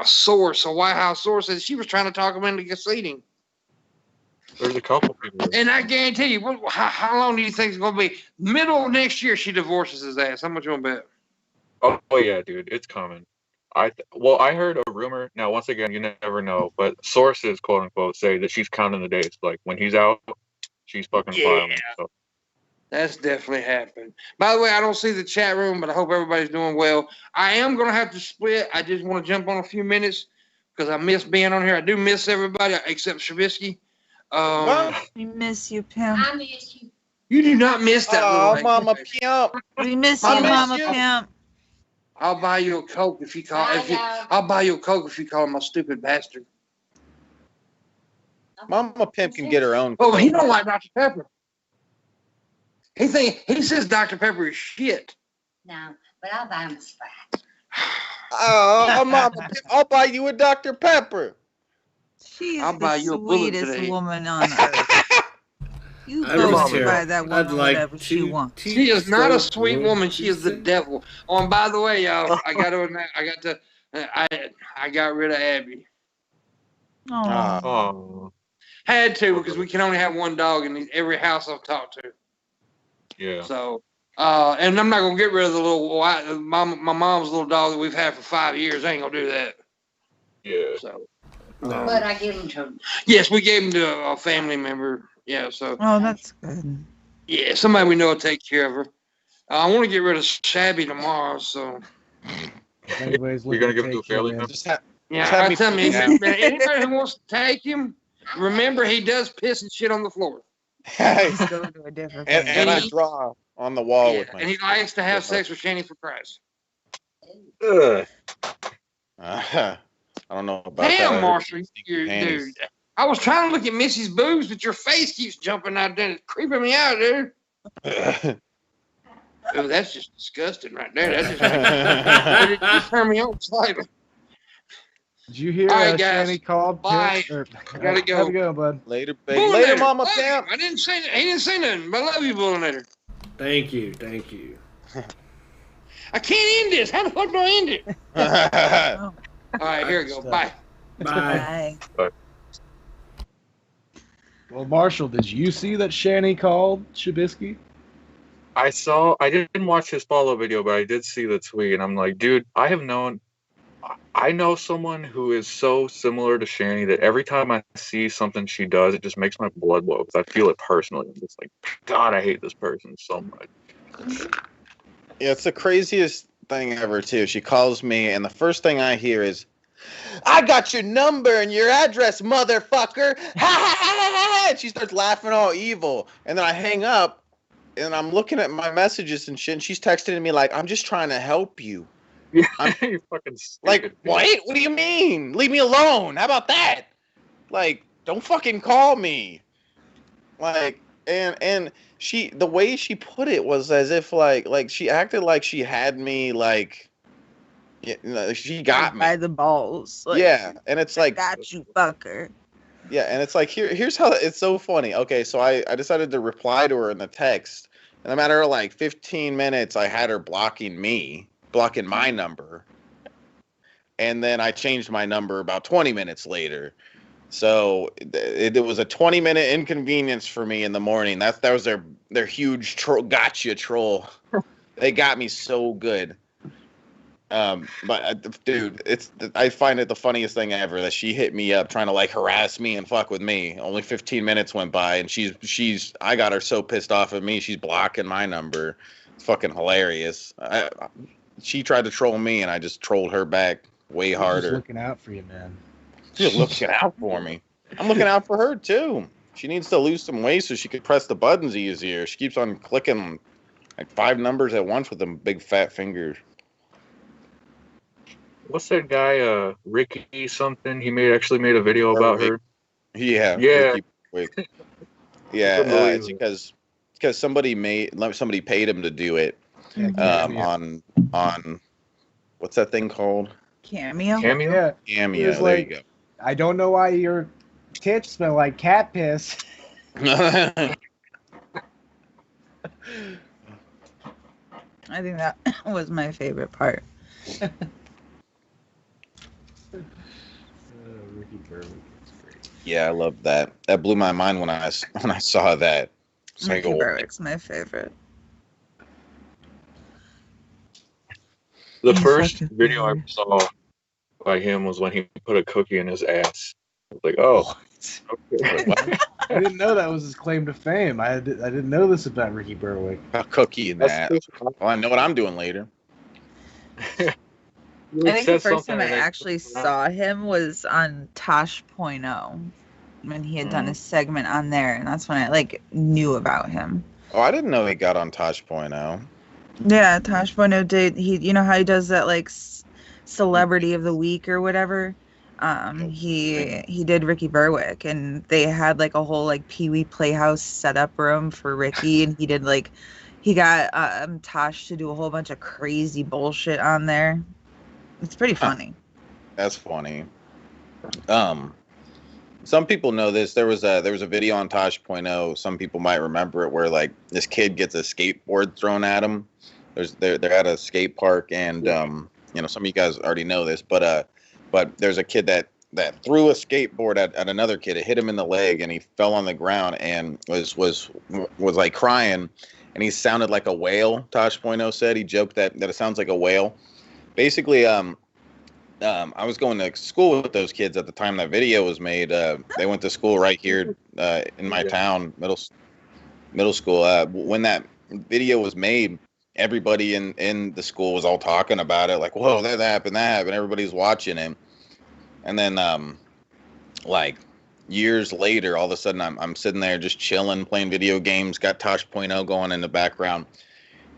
source, a White House source, that she was trying to talk him into conceding. There's a couple people. And I guarantee you, how long do you think it's going to be? Middle of next year, she divorces his ass. How much you want to bet? Oh yeah, dude, it's coming. I heard a rumor. Now, once again, you never know, but sources, quote unquote, say that she's counting the days. Like when he's out, she's fucking filing. So. That's definitely happened. By the way, I don't see the chat room, but I hope everybody's doing well. I am going to have to split. I just want to jump on a few minutes because I miss being on here. I do miss everybody except Shabisky. We miss you, Pimp. I miss you. You do not miss that. Oh, Mama Pimp. We miss you, Mama Pimp. I'll buy you a Coke if you call. I'll buy you a Coke if you call him a stupid bastard. Mama Pimp can get her own. Oh, he don't like Dr. Pepper. He says Dr. Pepper is shit. No, but I'll buy him a Sprite. Oh, Mama Pimp, I'll buy you a Dr. Pepper. She's I'll buy you the a bullet sweetest today. woman on earth. You go buy that woman whatever she wants. She is not a sweet woman. She is the devil. Oh, and by the way, y'all, I got rid of Abby. Oh. Had to because we can only have one dog in every house I've talked to. Yeah. So, and I'm not gonna get rid of the little my mom's little dog that we've had for 5 years. I ain't gonna do that. Yeah. So. But I give him to. Yes, we gave him to a family member. Yeah. So. Oh, that's good. Yeah, somebody we know will take care of her. I want to get rid of Shabby tomorrow, so. You're gonna give him to a family member. I tell me, anybody who wants to take him, remember he does piss and shit on the floor. He's going to a different and I draw on the wall with my. And he likes to have sex with Shani for Christ. I don't know about Damn, that. Marshall, dude. I was trying to look at Missy's boobs, but your face keeps jumping out there. It's creeping me out, dude. Oh, that's just disgusting right there. That just turned me on slightly. Did you hear Shani called? Bye. I gotta go. Have a go, bud. Later, baby. Later, Mama Pimp. He didn't say nothing, but I love you, Booleanenator. Thank you. I can't end this. How the fuck do I end it? Oh. All right, here we go. Bye. Bye. Well, Marshall, did you see that Shani called Shabisky? I didn't watch his follow video, but I did see the tweet, and I'm like, dude, I know someone who is so similar to Shani that every time I see something she does, it just makes my blood boil because I feel it personally. I'm just like, God, I hate this person so much. Yeah, it's the craziest thing ever, too. She calls me, and the first thing I hear is, I got your number and your address, motherfucker. Ha ha ha ha ha. And she starts laughing all evil. And then I hang up, and I'm looking at my messages and shit, and she's texting me like, I'm just trying to help you. You fucking stupid. Like, what? What do you mean? Leave me alone. How about that? Like, don't fucking call me. Like, and she, the way she put it was as if like she acted like she had me like, she got me by the balls. Like, yeah, and it's like, got you, fucker. Yeah, and it's like here's how it's so funny. Okay, so I decided to reply to her in the text, and no matter like 15 minutes, I had her blocking my number, and then I changed my number about 20 minutes later. So it was a 20-minute inconvenience for me in the morning. That was their huge gotcha troll. They got me so good. But dude, I find it the funniest thing ever that she hit me up trying to like harass me and fuck with me. Only 15 minutes went by, and I got her so pissed off at me, she's blocking my number. It's fucking hilarious. She tried to troll me, and I just trolled her back way harder. She's looking out for you, man. She's looking out for me. I'm looking out for her too. She needs to lose some weight so she could press the buttons easier. She keeps on clicking like 5 numbers at once with them big fat fingers. What's that guy, Ricky something? He actually made a video about her. Yeah. Ricky, yeah, it's because somebody paid him to do it. On what's that thing called? Cameo. Yeah. Cameo. There like, you go. I don't know why your tits smell like cat piss. I think that was my favorite part. Ricky Gervais is great. Yeah, I love that. That blew my mind when I saw that. It's like, Ricky oh, Berwick's my favorite. The He's first fucking video I weird. saw by him was when he put a cookie in his ass. I was like, oh, okay. wait, what? I didn't know that was his claim to fame. I didn't know this about Ricky Berwick. A cookie in that. Well, I know what I'm doing later. I think the first time I actually saw him was on Tosh.0 when he had done a segment on there, and that's when I like knew about him. Oh, I didn't know he got on Tosh.0. Yeah, Tosh.0 did. You know how he does that like celebrity of the week or whatever. He did Ricky Berwick, and they had like a whole like Pee-wee Playhouse setup room for Ricky, and he got Tosh to do a whole bunch of crazy bullshit on there. It's pretty funny. That's funny. Some people know this. There was a video on Tosh.0. Some people might remember it, where like this kid gets a skateboard thrown at him. They're at a skate park, and you know, some of you guys already know this, but there's a kid that threw a skateboard at another kid. It hit him in the leg, and he fell on the ground and was like crying, and he sounded like a whale. Tosh.0 said he joked that it sounds like a whale. Basically, I was going to school with those kids at the time that video was made. They went to school right here in my town, middle school. When that video was made, everybody in the school was all talking about it, like, whoa, that happened. Everybody's watching it. And then, like, years later, all of a sudden, I'm sitting there just chilling, playing video games, got Tosh.0 going in the background,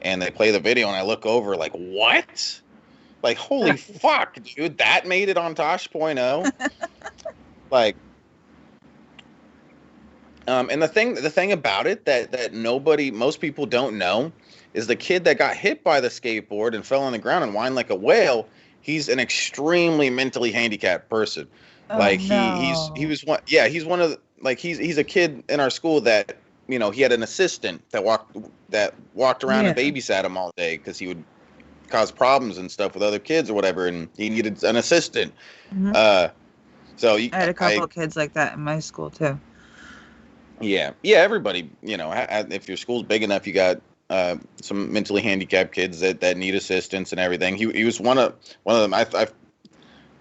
and they play the video, and I look over, like, what? Like, holy fuck, dude, that made it on Tosh.0. Like, and the thing about it that most people don't know is the kid that got hit by the skateboard and fell on the ground and whined like a whale. He's an extremely mentally handicapped person. Like he's one of the, like he's a kid in our school that, you know, he had an assistant that walked around and babysat him all day because he would cause problems and stuff with other kids or whatever, and he needed an assistant. Mm-hmm. So I had a couple of kids like that in my school too. Yeah, everybody, you know, if your school's big enough, you got some mentally handicapped kids that need assistance and everything. He was one of them. I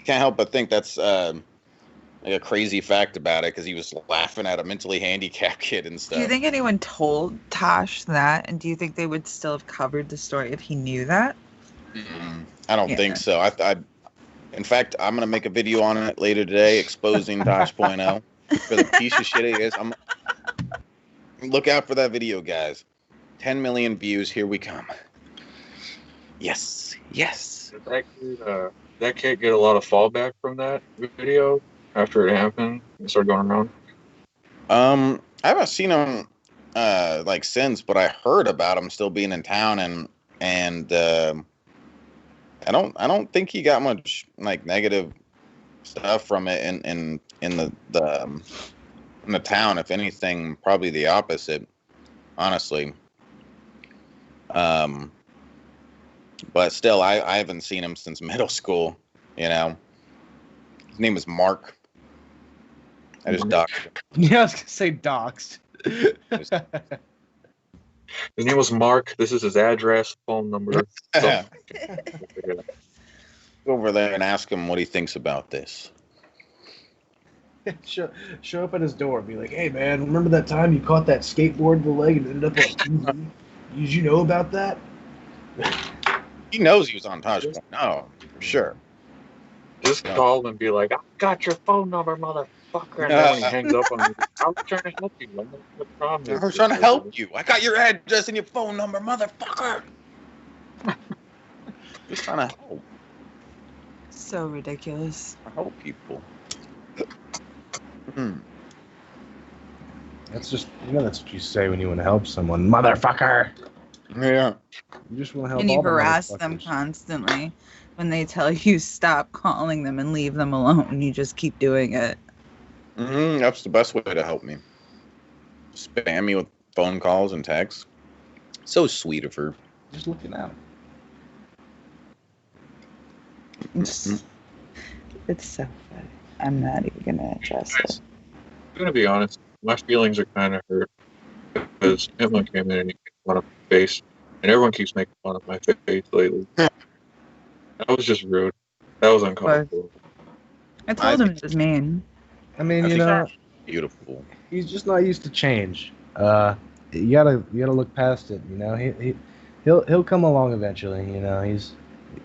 can't help but think that's like a crazy fact about it, because he was laughing at a mentally handicapped kid and stuff. Do you think anyone told Tosh that, and do you think they would still have covered the story if he knew that? I don't think so. In fact, I'm gonna make a video on it later today, exposing Tosh.0 for the piece of shit it is. Look out for that video, guys. 10 million views. Here we come. Yes. Did that kid get a lot of fallback from that video after it happened and started going around? I haven't seen him like since, but I heard about him still being in town, and I don't think he got much like negative stuff from it in the town. If anything, probably the opposite, honestly. But still, I haven't seen him since middle school. You know, his name is Mark. I just doxed him. Yeah, I was gonna say doxed. His name was Mark. This is his address, phone number. Go over there and ask him what he thinks about this. Show up at his door and be like, "Hey, man, remember that time you caught that skateboard in the leg and ended up on TV? Did you know about that?" He knows he was on Tosh.0, for sure. Just call him and be like, "I got your phone number, motherfucker." And then he hangs up on me. I was trying to help you. What problem is I was trying to help you. I got your address and your phone number, motherfucker. Just trying to help. So ridiculous. I help people. That's just, that's what you say when you want to help someone, motherfucker. Yeah. You just want to help. And you all the harass them motherfuckers. constantly when they tell you stop calling them and leave them alone. You just keep doing it. That's the best way to help me. Spam me with phone calls and texts. So sweet of her. Just looking out. It's so funny. I'm not even gonna address it. gonna be honest, my feelings are kind of hurt because Pimpmunk came in and he made fun of my face, and everyone keeps making fun of my face lately. That was just rude. That was uncomfortable. I told him it was mean. I mean, I you think know, that's beautiful. he's just not used to change. You gotta look past it. You know, he'll come along eventually. You know, he's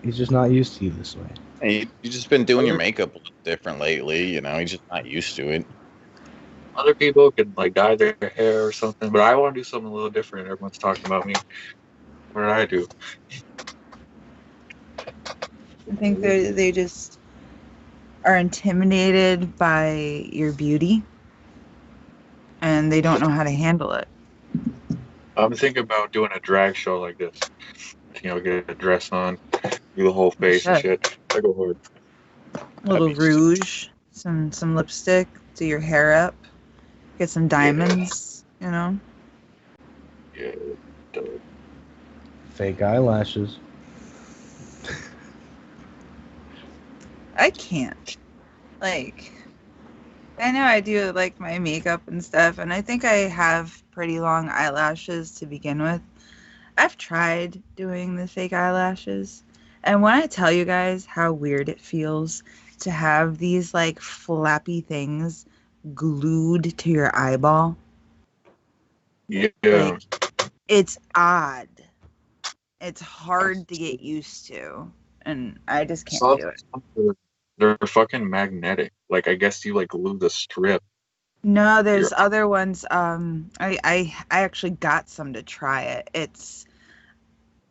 just not used to you this way. Hey, you just been doing your makeup a little different lately. You know, he's just not used to it. Other people could like dye their hair or something, but I want to do something a little different. Everyone's talking about me. What did I do? I think they just are intimidated by your beauty, and they don't know how to handle it. I'm thinking about doing a drag show like this. You know, get a dress on, do the whole face and shit. I go hard. A little rouge, some lipstick, do your hair up, get some diamonds, you know? Yeah. Fake eyelashes. I can't. Like, I know I do like my makeup and stuff, and I think I have pretty long eyelashes to begin with. I've tried doing the fake eyelashes, and when I tell you guys how weird it feels to have these like flappy things glued to your eyeball, Yeah. like, it's odd. It's hard to get used to, and I just can't do it. They're fucking magnetic. Like, I guess you like glue the strip. No, there's other ones. I actually got some to try it. It's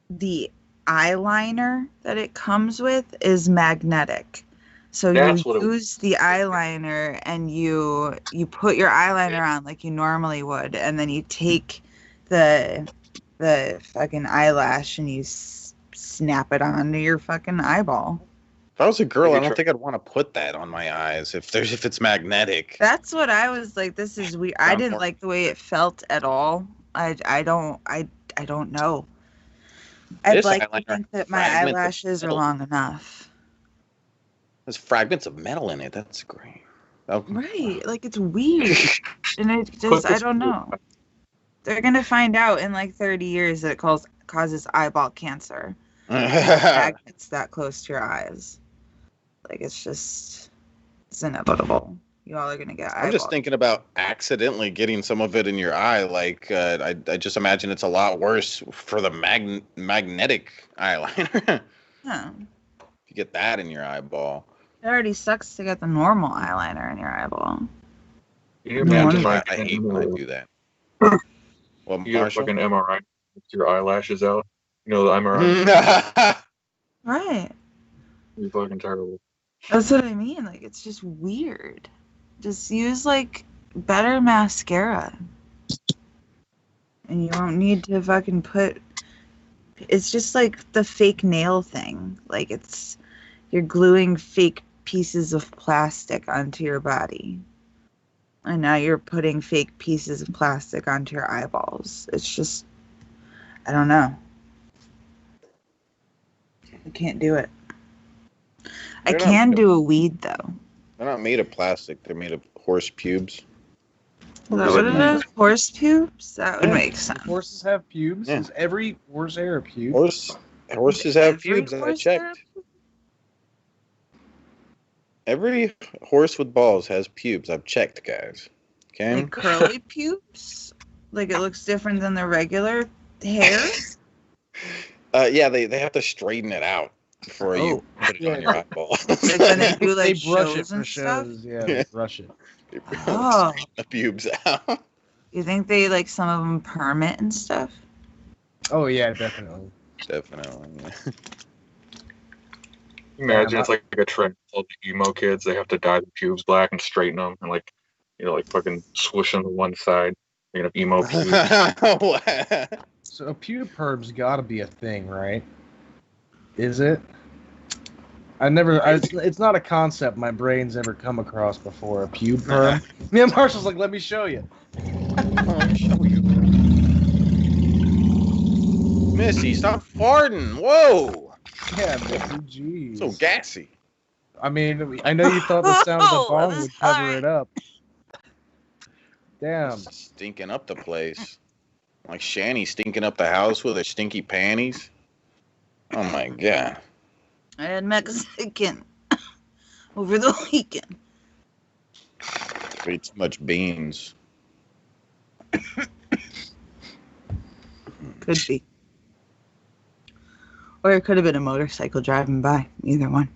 the eyeliner that it comes with is magnetic. So That's you use the eyeliner and you put your eyeliner on like you normally would, and then you take the fucking eyelash and you snap it onto your fucking eyeball. If I was a girl, I don't think I'd want to put that on my eyes if it's magnetic. That's what I was like. This is weird. I didn't like the way it felt at all. I don't know. I'd like to think that my eyelashes are long enough. There's fragments of metal in it. That's great. Right. Like, it's weird. And it just, I don't know. They're going to find out in like 30 years that it causes eyeball cancer. Fragments that close to your eyes. Like, it's inevitable. You all are going to get eyeball. I'm just thinking about accidentally getting some of it in your eye. Like, I just imagine it's a lot worse for the magnetic eyeliner. Yeah. If you get that in your eyeball. It already sucks to get the normal eyeliner in your eyeball. I hate when I do that. Well, you get a fucking MRI, your eyelashes out. You know the MRI? Right. You're fucking terrible. That's what I mean. Like, it's just weird. Just use, like, better mascara. And you won't need to fucking put... It's just like the fake nail thing. Like, you're gluing fake pieces of plastic onto your body. And now you're putting fake pieces of plastic onto your eyeballs. It's just... I don't know. I can't do it. I can do a weed, though. They're not made of plastic. They're made of horse pubes. Is that what it is? Horse pubes? That would make sense. Horses have pubes? Yeah. Does every horse hair have pubes? Horses have pubes. I checked. Every horse with balls has pubes. I've checked, guys. Okay. Like curly pubes? Like it looks different than the regular hair? Yeah, they have to straighten it out before you put it on your eyeball. Like when they do like they brush it shows and stuff? Yeah, they brush it. Oh. The pubes out. You think they like some of them perm it and stuff? Oh yeah, definitely. Definitely. Imagine it's like a trend called the emo kids. They have to dye the pubes black and straighten them and like, you know, like fucking swoosh them to one side. You know, emo pubes. So a pube perm's got to be a thing, right? Is it? It's not a concept my brain's ever come across before. A pube perm. Yeah, Marshall's like, let me show you. Missy, stop farting! Whoa! Yeah, Missy, jeez. So gassy. I mean, I know you thought the sound of the bong would cover it up. Damn. Stinking up the place. Like Shanny stinking up the house with her stinky panties. Oh my god. I had Mexican over the weekend. Ate too much beans. Could be. Or it could have been a motorcycle driving by. Either one.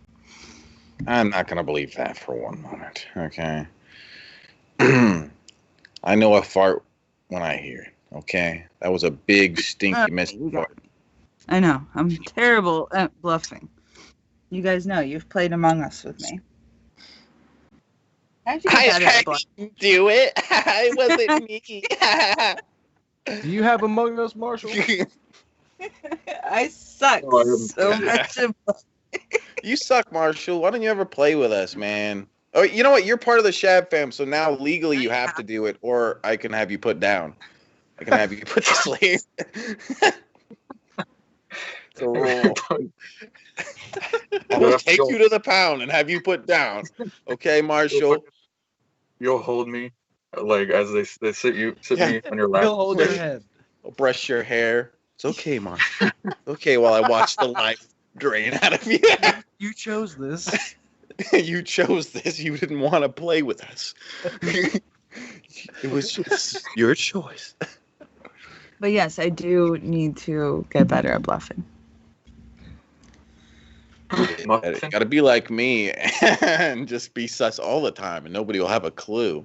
I'm not going to believe that for one moment. Okay. I know a fart when I hear it. Okay. That was a big, stinky, messy fart. I know. I'm terrible at bluffing. You guys know. You've played Among Us with me. I didn't do it. It wasn't me. Do you have Among Us, Marshall? I suck so much at bluffing. You suck, Marshall. Why don't you ever play with us, man? Oh, you know what? You're part of the Shab fam, so now legally you have to do it, or I can have you put down. I can have you put to sleep. It's a rule. I will take you to the pound and have you put down. Okay, Marshall? You'll hold me, like, as they sit me on your lap. You'll hold your head. I'll brush your hair. It's okay, Marshall. Okay, while I watch the life drain out of you. You chose this. You chose this. You didn't want to play with us. It was just your choice. But yes, I do need to get better at bluffing. It's got to be like me and just be sus all the time, and nobody will have a clue.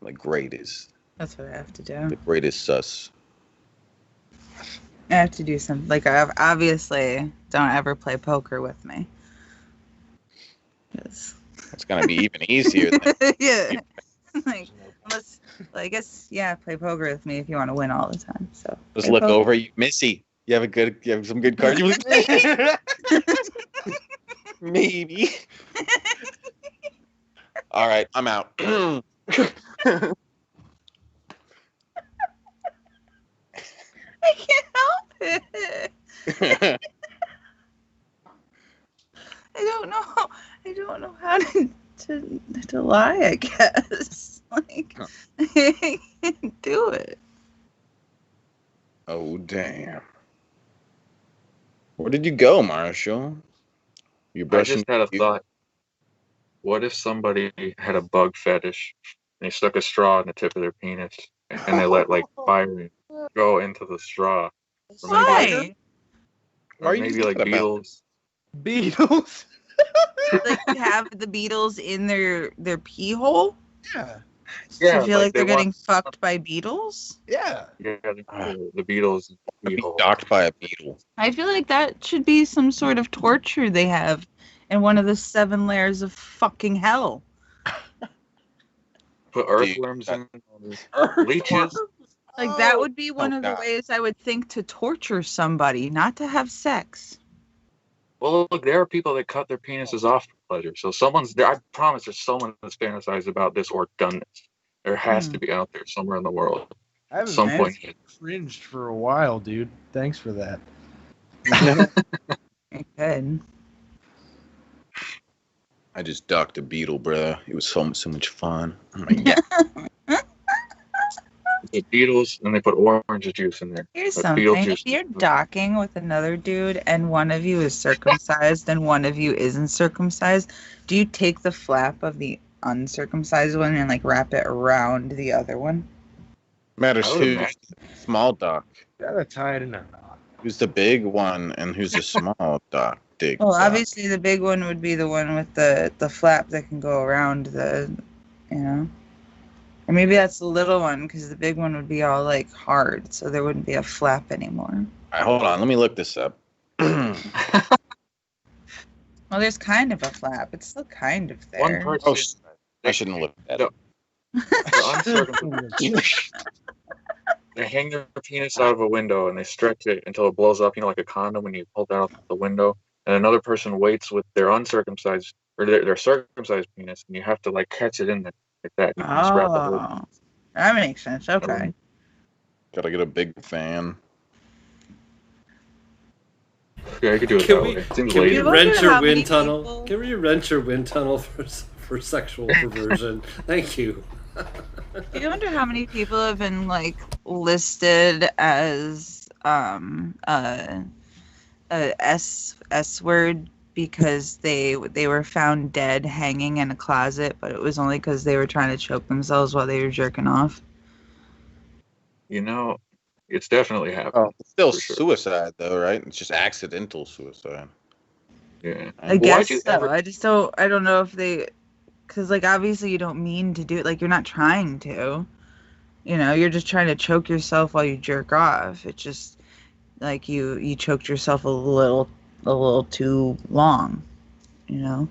The greatest. That's what I have to do. The greatest sus. I have to do something. Like, I obviously don't ever play poker with me. It's going to be even easier. Yeah. Like, unless, well, I guess, yeah, play poker with me if you want to win all the time. So just look over you. Missy, you have some good cards. Maybe. All right, I'm out. I can't help it. I don't know how to lie, I guess. Like, I can't do it. Oh, damn. Where did you go, Marshall? You brushing? I just had a thought. What if somebody had a bug fetish and they stuck a straw in the tip of their penis and they let, like, fire go into the straw? Why? Why are you maybe like Beatles? Beatles? Like, have the beetles in their pee hole? Yeah. Yeah, I feel like they're getting fucked by beetles? Yeah. Yeah, the Beatles. Be docked by a beetle. I feel like that should be some sort of torture they have in one of the 7 layers of fucking hell. Put earthworms in leeches. Like, that would be one of the ways I would think to torture somebody, not to have sex. Well, look, there are people that cut their penises off for pleasure. So someone's there. I promise there's someone that's fantasized about this or done this. There has to be out there somewhere in the world. I haven't cringed for a while, dude. Thanks for that. Good. I just docked a beetle, bro. It was so much fun. Oh my god. The Beatles, and they put orange juice in there. Here's something. If you're docking with another dude and one of you is circumcised and one of you isn't circumcised, do you take the flap of the uncircumcised one and, like, wrap it around the other one? Matters who's small dock. Gotta tie it in a knot. Who's the big one and who's the small dock? Well, obviously the big one would be the one with the flap that can go around the, you know. Or maybe that's the little one, because the big one would be all, like, hard, so there wouldn't be a flap anymore. All right, hold on. Let me look this up. Well, there's kind of a flap. It's still kind of there. One person. I shouldn't look at it. They hang their penis out of a window and they stretch it until it blows up, you know, like a condom when you pull that out the window. And another person waits with their uncircumcised, or their circumcised penis, and you have to, like, catch it in there. Like that. Oh, that makes sense. Okay. Gotta get a big fan. Yeah, I could do it that way. Can we rent your wind tunnel? Can we rent your wind tunnel for for sexual perversion. Thank you. Do you wonder how many people have been like listed as a S word because they were found dead hanging in a closet, but it was only because they were trying to choke themselves while they were jerking off? You know, it's definitely happened. Oh, it's still for sure. suicide though, right? It's just accidental suicide. Yeah. I guess so. I don't know if they, because like obviously you don't mean to do it. Like you're not trying to, you know, you're just trying to choke yourself while you jerk off. It's just like you choked yourself a little too long, you know.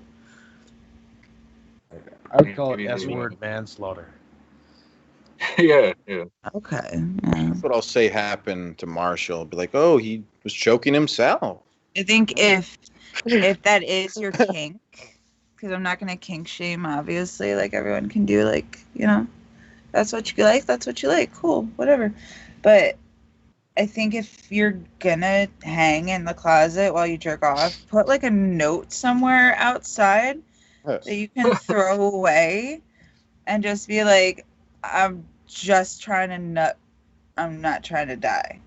I would call it S-word manslaughter. Yeah. Okay. That's what I'll say happened to Marshall. I'll be like, oh, he was choking himself. I think if that is your kink, because I'm not gonna kink shame, obviously. Like everyone can do, like, you know, that's what you like. That's what you like. Cool, whatever. But I think if you're gonna hang in the closet while you jerk off, put like a note somewhere outside that you can throw away, and just be like, I'm just trying to nut. I'm not trying to die.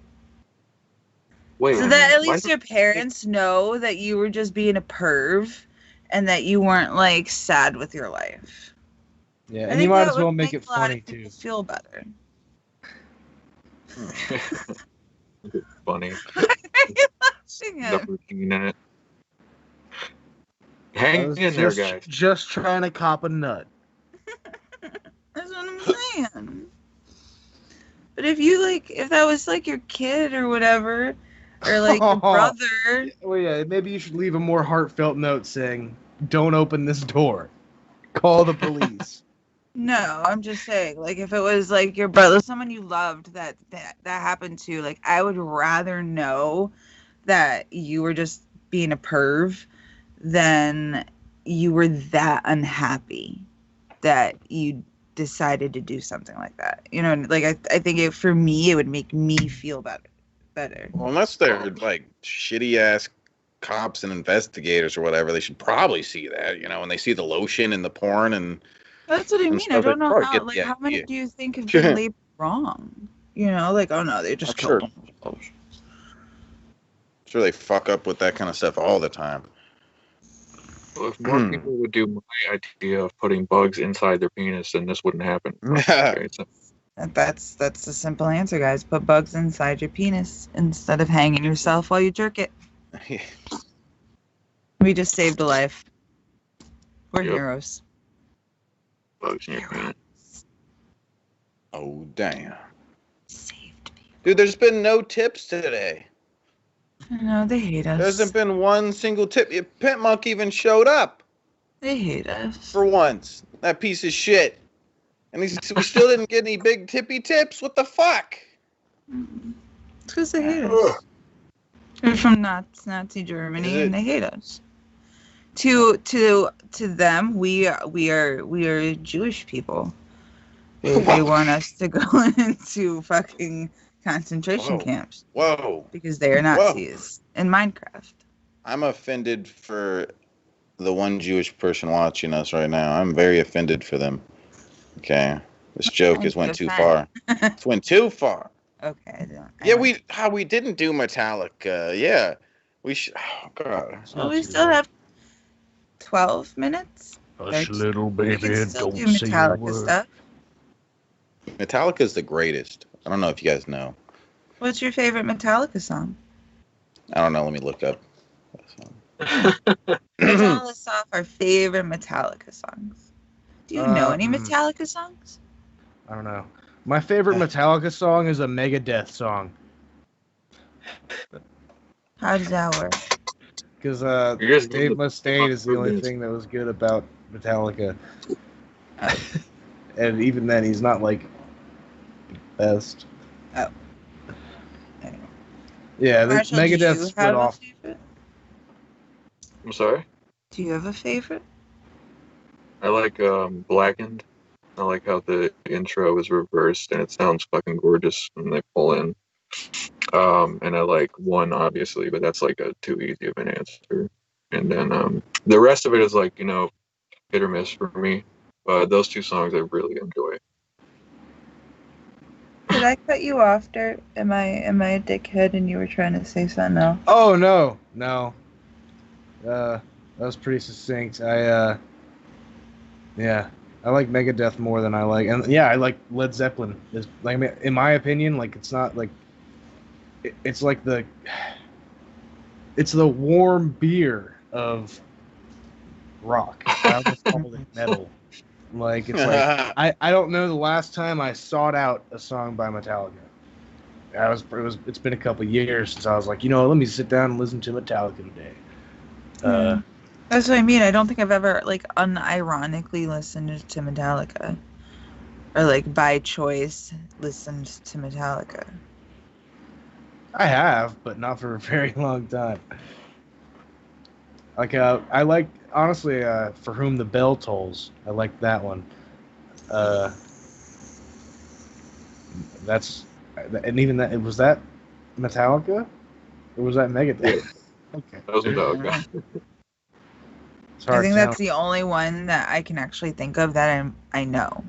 Wait. So that at least your parents know that you were just being a perv and that you weren't like sad with your life. Yeah, and you might as well make it funny too. Feel better. Funny. Never seen it. Hang in there, guys. Just trying to cop a nut. That's what I'm saying. But if that was like your kid or whatever, or like your brother. Well, yeah, maybe you should leave a more heartfelt note saying, "Don't open this door. Call the police." No, I'm just saying, like, if it was like your brother, someone you loved that happened to, like, I would rather know that you were just being a perv than you were that unhappy that you decided to do something like that. You know, like, I think for me, it would make me feel better. Well, unless they're like shitty ass cops and investigators or whatever, they should probably see that. You know, when they see the lotion and the porn and. That's what I mean. I don't know how many do you think have been labeled wrong? You know, like, oh no, they just killed them. Sure, they fuck up with that kind of stuff all the time. Well, if more people would do my idea of putting bugs inside their penis, then this wouldn't happen. Okay, so. That's the simple answer, guys. Put bugs inside your penis instead of hanging yourself while you jerk it. We just saved a life. We're heroes. Bugs in your penis. Oh, damn. Saved people. Dude, there's been no tips today. No, they hate us. There hasn't been one single tip. Pimpmunk even showed up. They hate us. For once. That piece of shit. And we still didn't get any big tippy tips? What the fuck? It's because they hate us. We're from Nazi Germany, and they hate us. To them, we are Jewish people. They want us to go into fucking concentration camps. Whoa. Because they are Nazis in Minecraft. I'm offended for the one Jewish person watching us right now. I'm very offended for them. Okay. This joke went too far. It went too far. Okay. We didn't do Metallica. Yeah. We should. Oh, God. Well, we still have 12 minutes. Hush, little baby, don't do say a word. Stuff. Metallica is the greatest. I don't know if you guys know. What's your favorite Metallica song? I don't know. Let me look up. Let's all list off our favorite Metallica songs. Do you know any Metallica songs? I don't know. My favorite Metallica song is a Megadeth song. How does that work? Because Dave Mustaine is the only thing that was good about Metallica. And even then, he's not, like, best. Oh. Anyway. Yeah, the Megadeth split off. I'm sorry? Do you have a favorite? I like Blackened. I like how the intro is reversed and it sounds fucking gorgeous when they pull in. And I like One, obviously, but that's like too easy of an answer. And then the rest of it is like, you know, hit or miss for me. But those two songs I really enjoy. Did I cut you off, Dirt? Am I a dickhead and you were trying to say something else? Oh no. That was pretty succinct. I like Megadeth more than I like Led Zeppelin. In my opinion, like it's not like it's like it's the warm beer of rock. I almost call it metal. Like it's like I don't know the last time I sought out a song by Metallica. It's been a couple years since I was like, let me sit down and listen to Metallica today. That's what I mean. I don't think I've ever like unironically listened to Metallica, or like by choice listened to Metallica. I have, but not for a very long time. Like I like honestly, For Whom the Bell Tolls. I like that one. And even that, was that Metallica, or was that Megadeth? Okay, that was Metallica. I think that's the only one that I can actually think of that I know.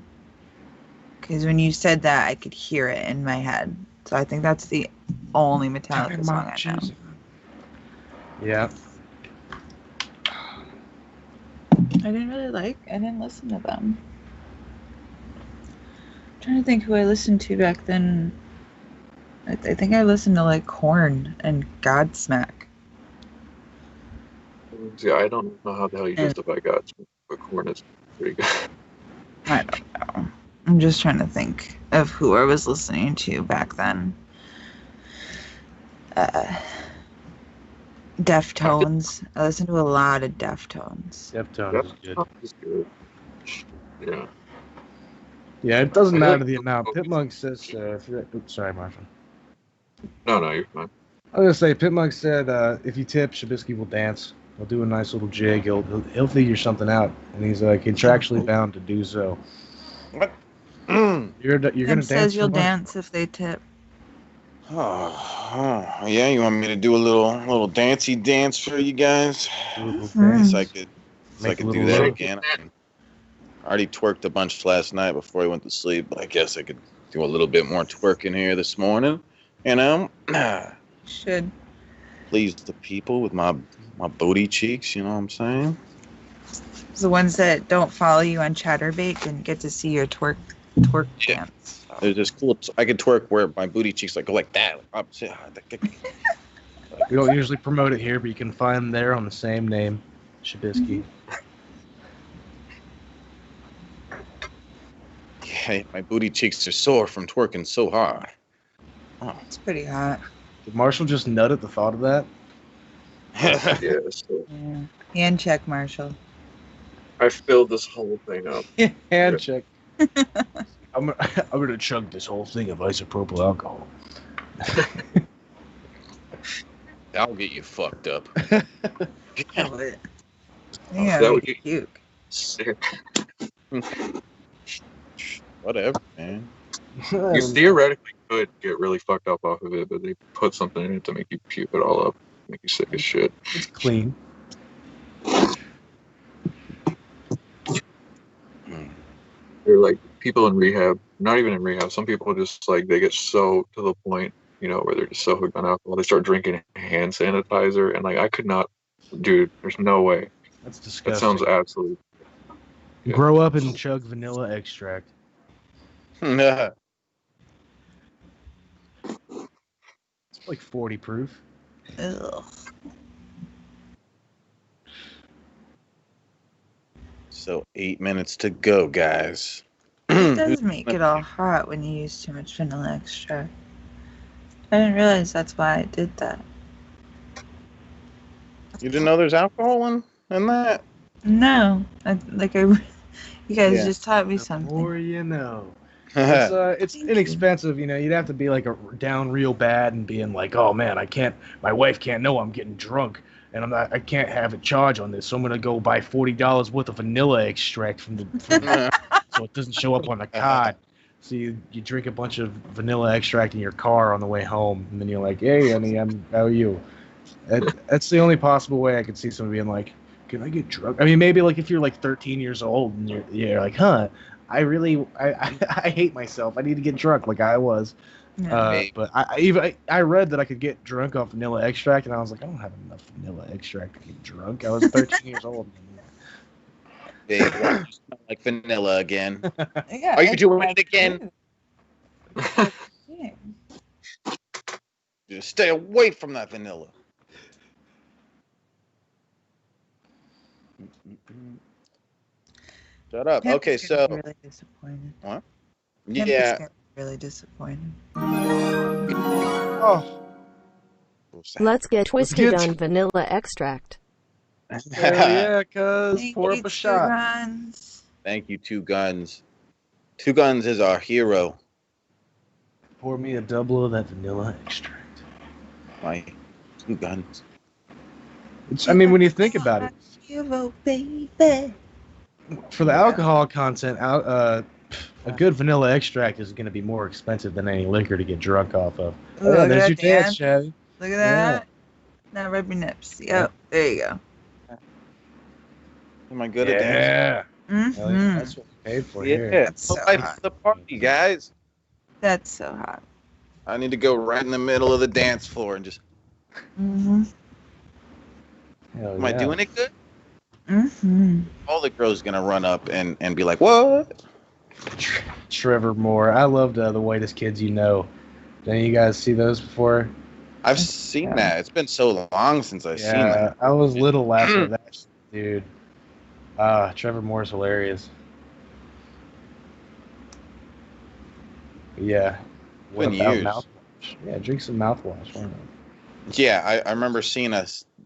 Because when you said that, I could hear it in my head. So I think that's the only Metallica song I know. Yeah. I didn't listen to them. I'm trying to think who I listened to back then. I think I listened to like Korn and Godsmack. Yeah, I don't know how the hell you justify Godsmack, but Korn is pretty good. I don't know. I'm just trying to think of who I was listening to back then. Deftones. I listened to a lot of Deftones. Deftones is good. Yeah. Yeah, it doesn't matter the amount. Pimpmunk says, oops, sorry, Marshall. No, you're fine. I was gonna say, Pimpmunk said, if you tip, Shabisky will dance. He'll do a nice little jig. He'll figure something out, and he's contractually bound to do so. What? You're gonna dance. Says you'll dance if they tip. Oh, yeah. You want me to do a little dancey dance for you guys? So I could do that again. I already twerked a bunch last night before I went to sleep, but I guess I could do a little bit more twerking here this morning. Should please the people with my booty cheeks. You know what I'm saying? The ones that don't follow you on Chatterbait didn't get to see your twerk dance. It's just cool. I could twerk where my booty cheeks go like that. We don't usually promote it here, but you can find them there on the same name, Shabisky. Yeah, my booty cheeks are sore from twerking so hard. Oh. It's pretty hot. Did Marshall just nut at the thought of that? Yes. Yeah. Hand check, Marshall. I filled this whole thing up. Hand check. I'm gonna chug this whole thing of isopropyl alcohol. I'll get you fucked up. Yeah, that would get puke. Sick. Whatever, man. You theoretically could get really fucked up off of it, but they put something in it to make you puke it all up, make you sick as shit. It's clean. They're like people in rehab, not even in rehab. Some people just like they get so to the point, where they're just so hooked on alcohol, they start drinking hand sanitizer, and like I could not, dude. There's no way. That's disgusting. That sounds absolutely. Yeah. Grow up and chug vanilla extract. It's like 40 proof. Ugh. So 8 minutes to go, guys. It does make it all hot when you use too much vanilla extract. I didn't realize that's why I did that. You didn't know there's alcohol in that? No. You guys just taught me something. The more you know. It's inexpensive, You'd have to be like down real bad and being like, oh man, my wife can't know I'm getting drunk, and I can't have a charge on this, so I'm gonna go buy $40 worth of vanilla extract from so it doesn't show up on the card. So you drink a bunch of vanilla extract in your car on the way home, and then you're like, hey honey, how are you? That's the only possible way I could see someone being like, can I get drunk? I mean, maybe like if you're like 13 years old and you're like, huh, I hate myself. I need to get drunk like I was. But I read that I could get drunk off vanilla extract, and I was like, I don't have enough vanilla extract to get drunk. I was 13 years old. Big, why do you smell like vanilla again? Yeah, Are you doing it again? Yeah. Just stay away from that vanilla. Shut up. Pimp Okay, is so gonna be really disappointed. what? Pimp is Yeah. gonna be really disappointed. Oh, Let's get twisted on vanilla extract. hell yeah, cuz Thank pour you, up a shot. Guns. Thank you, Two Guns. Two Guns is our hero. Pour me a double of that vanilla extract. My Two Guns. I mean, when you think about it, Hero, baby. for the alcohol content, a good vanilla extract is going to be more expensive than any liquor to get drunk off of. Ooh, look there's at your that, dance, Dan. Chevy. Look at that. Now rub your nips. Yep, there you go. Am I good at dancing? Yeah. Hell yeah, Mm-hmm. that's what we paid for Yeah. here. That's so Life hot. is the party, guys. That's so hot. I need to go right in the middle of the dance floor and just. Mm-hmm. Hell Am I yeah. doing it good? Mm-hmm. All the girls gonna run up and be like, "What?" Trevor Moore. I loved The Whitest Kids You Know. Did any of you guys see those before? I've seen that. It's been so long since I've seen that. I was little last at that shit, dude. Trevor Moore's hilarious. Yeah. What Been about years. mouthwash? Yeah, drink some mouthwash. Why not? Yeah, I remember seeing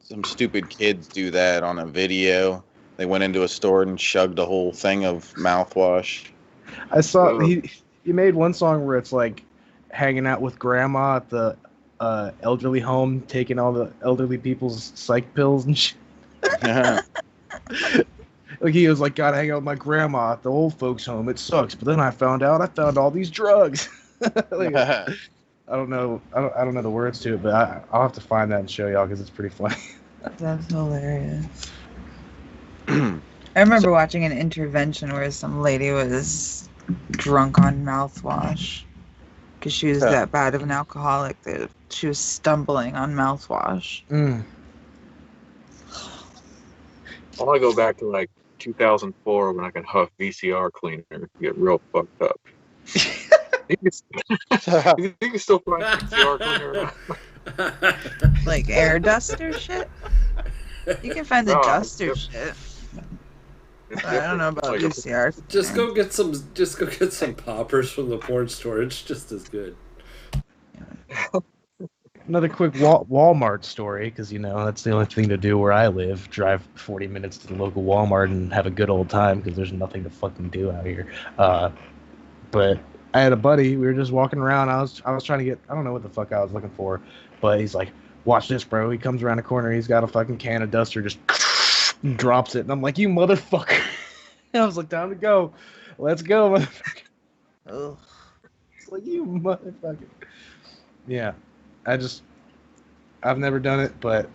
some stupid kids do that on a video. They went into a store and chugged a whole thing of mouthwash. I saw he made one song where it's like hanging out with grandma at the elderly home, taking all the elderly people's psych pills and shit. Like he was like, gotta hang out with my grandma at the old folks home. It sucks, but then I found all these drugs. Like, I don't know the words to it, but I'll have to find that and show y'all because it's pretty funny. That's hilarious. I remember watching an intervention where some lady was drunk on mouthwash because she was that bad of an alcoholic that she was stumbling on mouthwash. I want to go back to like 2004 when I could huff VCR cleaner and get real fucked up. You can still find VCR cleaner. Like air duster shit? You can find the duster shit. I don't know about VCR. Just go get some poppers from the porn store. It's just as good. Another quick Walmart story, because that's the only thing to do where I live. Drive 40 minutes to the local Walmart and have a good old time because there's nothing to fucking do out here. But I had a buddy. We were just walking around. I was trying to get. I don't know what the fuck I was looking for, but he's like, "Watch this, bro." He comes around the corner. He's got a fucking can of duster, just drops it, and I'm like, "You motherfucker!" And I was like, "Time to go. Let's go, motherfucker." Ugh. It's like, you motherfucker. Yeah. I've never done it, but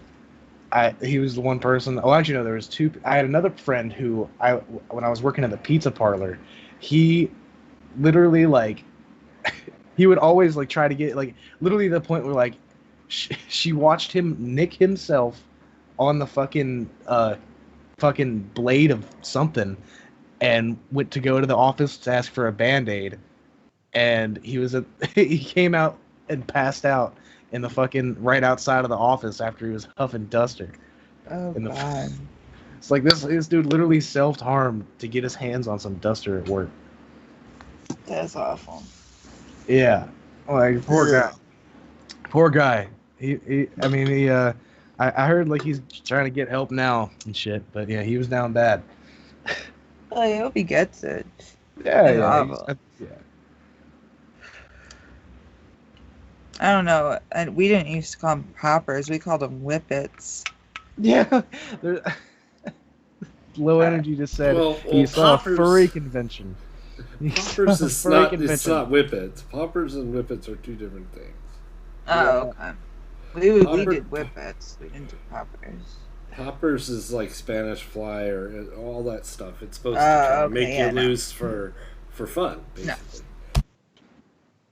he was the one person. Oh, actually, no, there was two. I had another friend who when I was working at the pizza parlor, he literally he would always try to get literally the point where she watched him nick himself on the fucking blade of something and went to go to the office to ask for a Band-Aid, and he came out and passed out in the fucking right outside of the office after he was huffing duster. Oh, God. It's like this dude literally self-harmed to get his hands on some duster at work. That's awful. Yeah. Like, poor guy. I heard he's trying to get help now and shit, but yeah, he was down bad. Well, I hope he gets it. Yeah. I don't know. We didn't used to call them poppers. We called them whippets. Yeah. Low Energy just said he saw poppers, a furry convention. Poppers is not. It's not whippets. Poppers and whippets are two different things. Oh, okay. We did whippets. We didn't do poppers. Poppers is like Spanish fly or all that stuff. It's supposed to kind of make you loose for fun, basically.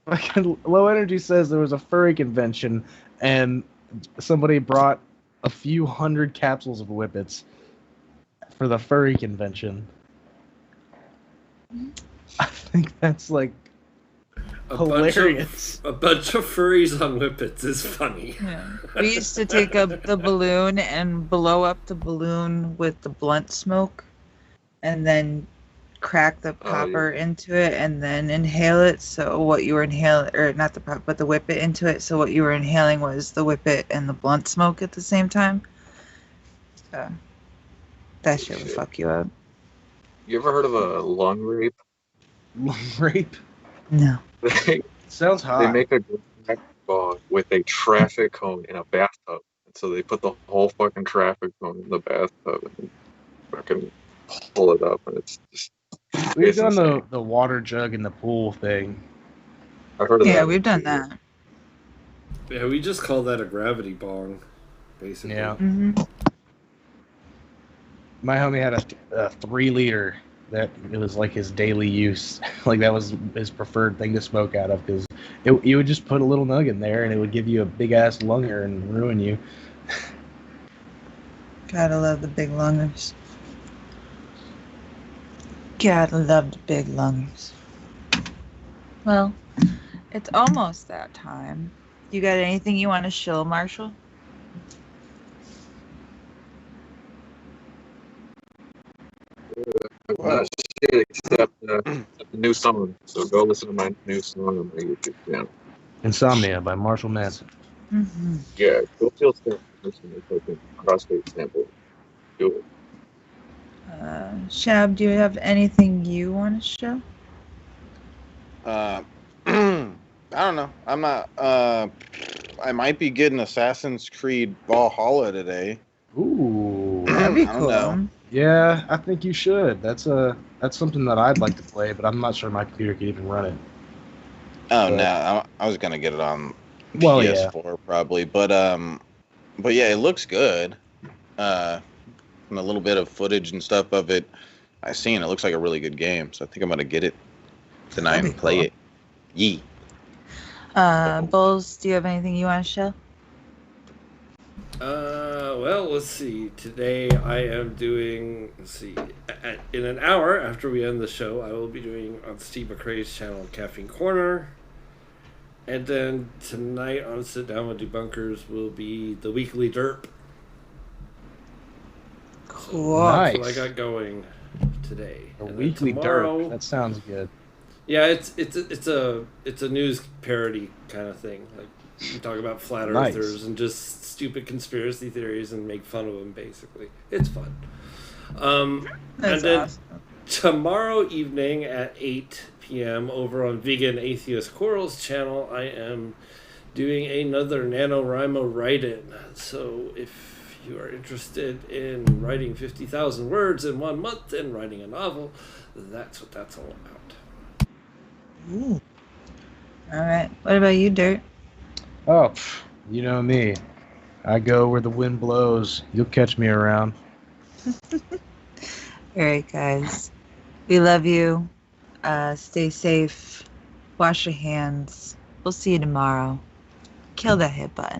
Like Low Energy says there was a furry convention and somebody brought a few hundred capsules of whippets for the furry convention. I think that's like hilarious. A bunch of furries on whippets is funny. Yeah. We used to take the balloon and blow up the balloon with the blunt smoke and then crack the popper into it and then inhale it. So what you were inhaling, or not the pop, but the whippet into it. So what you were inhaling was the whippet and the blunt smoke at the same time. So that shit would fuck you up. You ever heard of a lung rape? Lung rape? No. Sounds hot. They make a dog with a traffic cone in a bathtub. And so they put the whole fucking traffic cone in the bathtub and fucking pull it up, and it's just. We've done the water jug in the pool thing. I've heard of that. Yeah, we've done that. Yeah, we just call that a gravity bong, basically. Yeah. Mm-hmm. My homie had a 3-liter that it was like his daily use. Like that was his preferred thing to smoke out of because you would just put a little nug in there and it would give you a big ass lunger and ruin you. Gotta love the big lungers. Gotta love the big lungers. Well, it's almost that time. You got anything you want to shill, Marshall? Shit, except the new song. So go listen to my new song on my YouTube channel. Insomnia by Marshall Manson. Mm-hmm. Yeah, go feel sample. Listen to fucking prostate sample. Do it. Shab, do you have anything you want to show? I don't know. I'm not. I might be getting Assassin's Creed Valhalla today. Ooh, that'd be I don't cool. know. Yeah, I think you should. That's something that I'd like to play, but I'm not sure my computer can even run it. Oh no, I was gonna get it on Well, PS4 probably, but yeah, it looks good. And a little bit of footage and stuff of it I've seen. It looks like a really good game, so I think I'm gonna get it tonight and play it. Yee. Bulls, do you have anything you want to show? Well, let's see. Today I am doing, in an hour after we end the show, I will be doing on Steve McRae's channel Caffeine Corner. And then tonight on Sit Down with Debunkers will be the weekly derp. Cool. Nice. That's what I got going today. A And then weekly tomorrow, derp. That sounds good. Yeah, it's a news parody kind of thing. Like you talk about flat Nice. earthers and just stupid conspiracy theories and make fun of them. Basically, it's fun. That's and then awesome. tomorrow evening at 8 p.m. over on Vegan Atheist Coral's channel, I am doing another NaNoWriMo write-in. So if you are interested in writing 50,000 words in 1 month and writing a novel, that's what that's all about. Ooh. All right. What about you, Dirt? Oh, you know me. I go where the wind blows. You'll catch me around. All right, guys. We love you. Stay safe. Wash your hands. We'll see you tomorrow. Kill that hit button.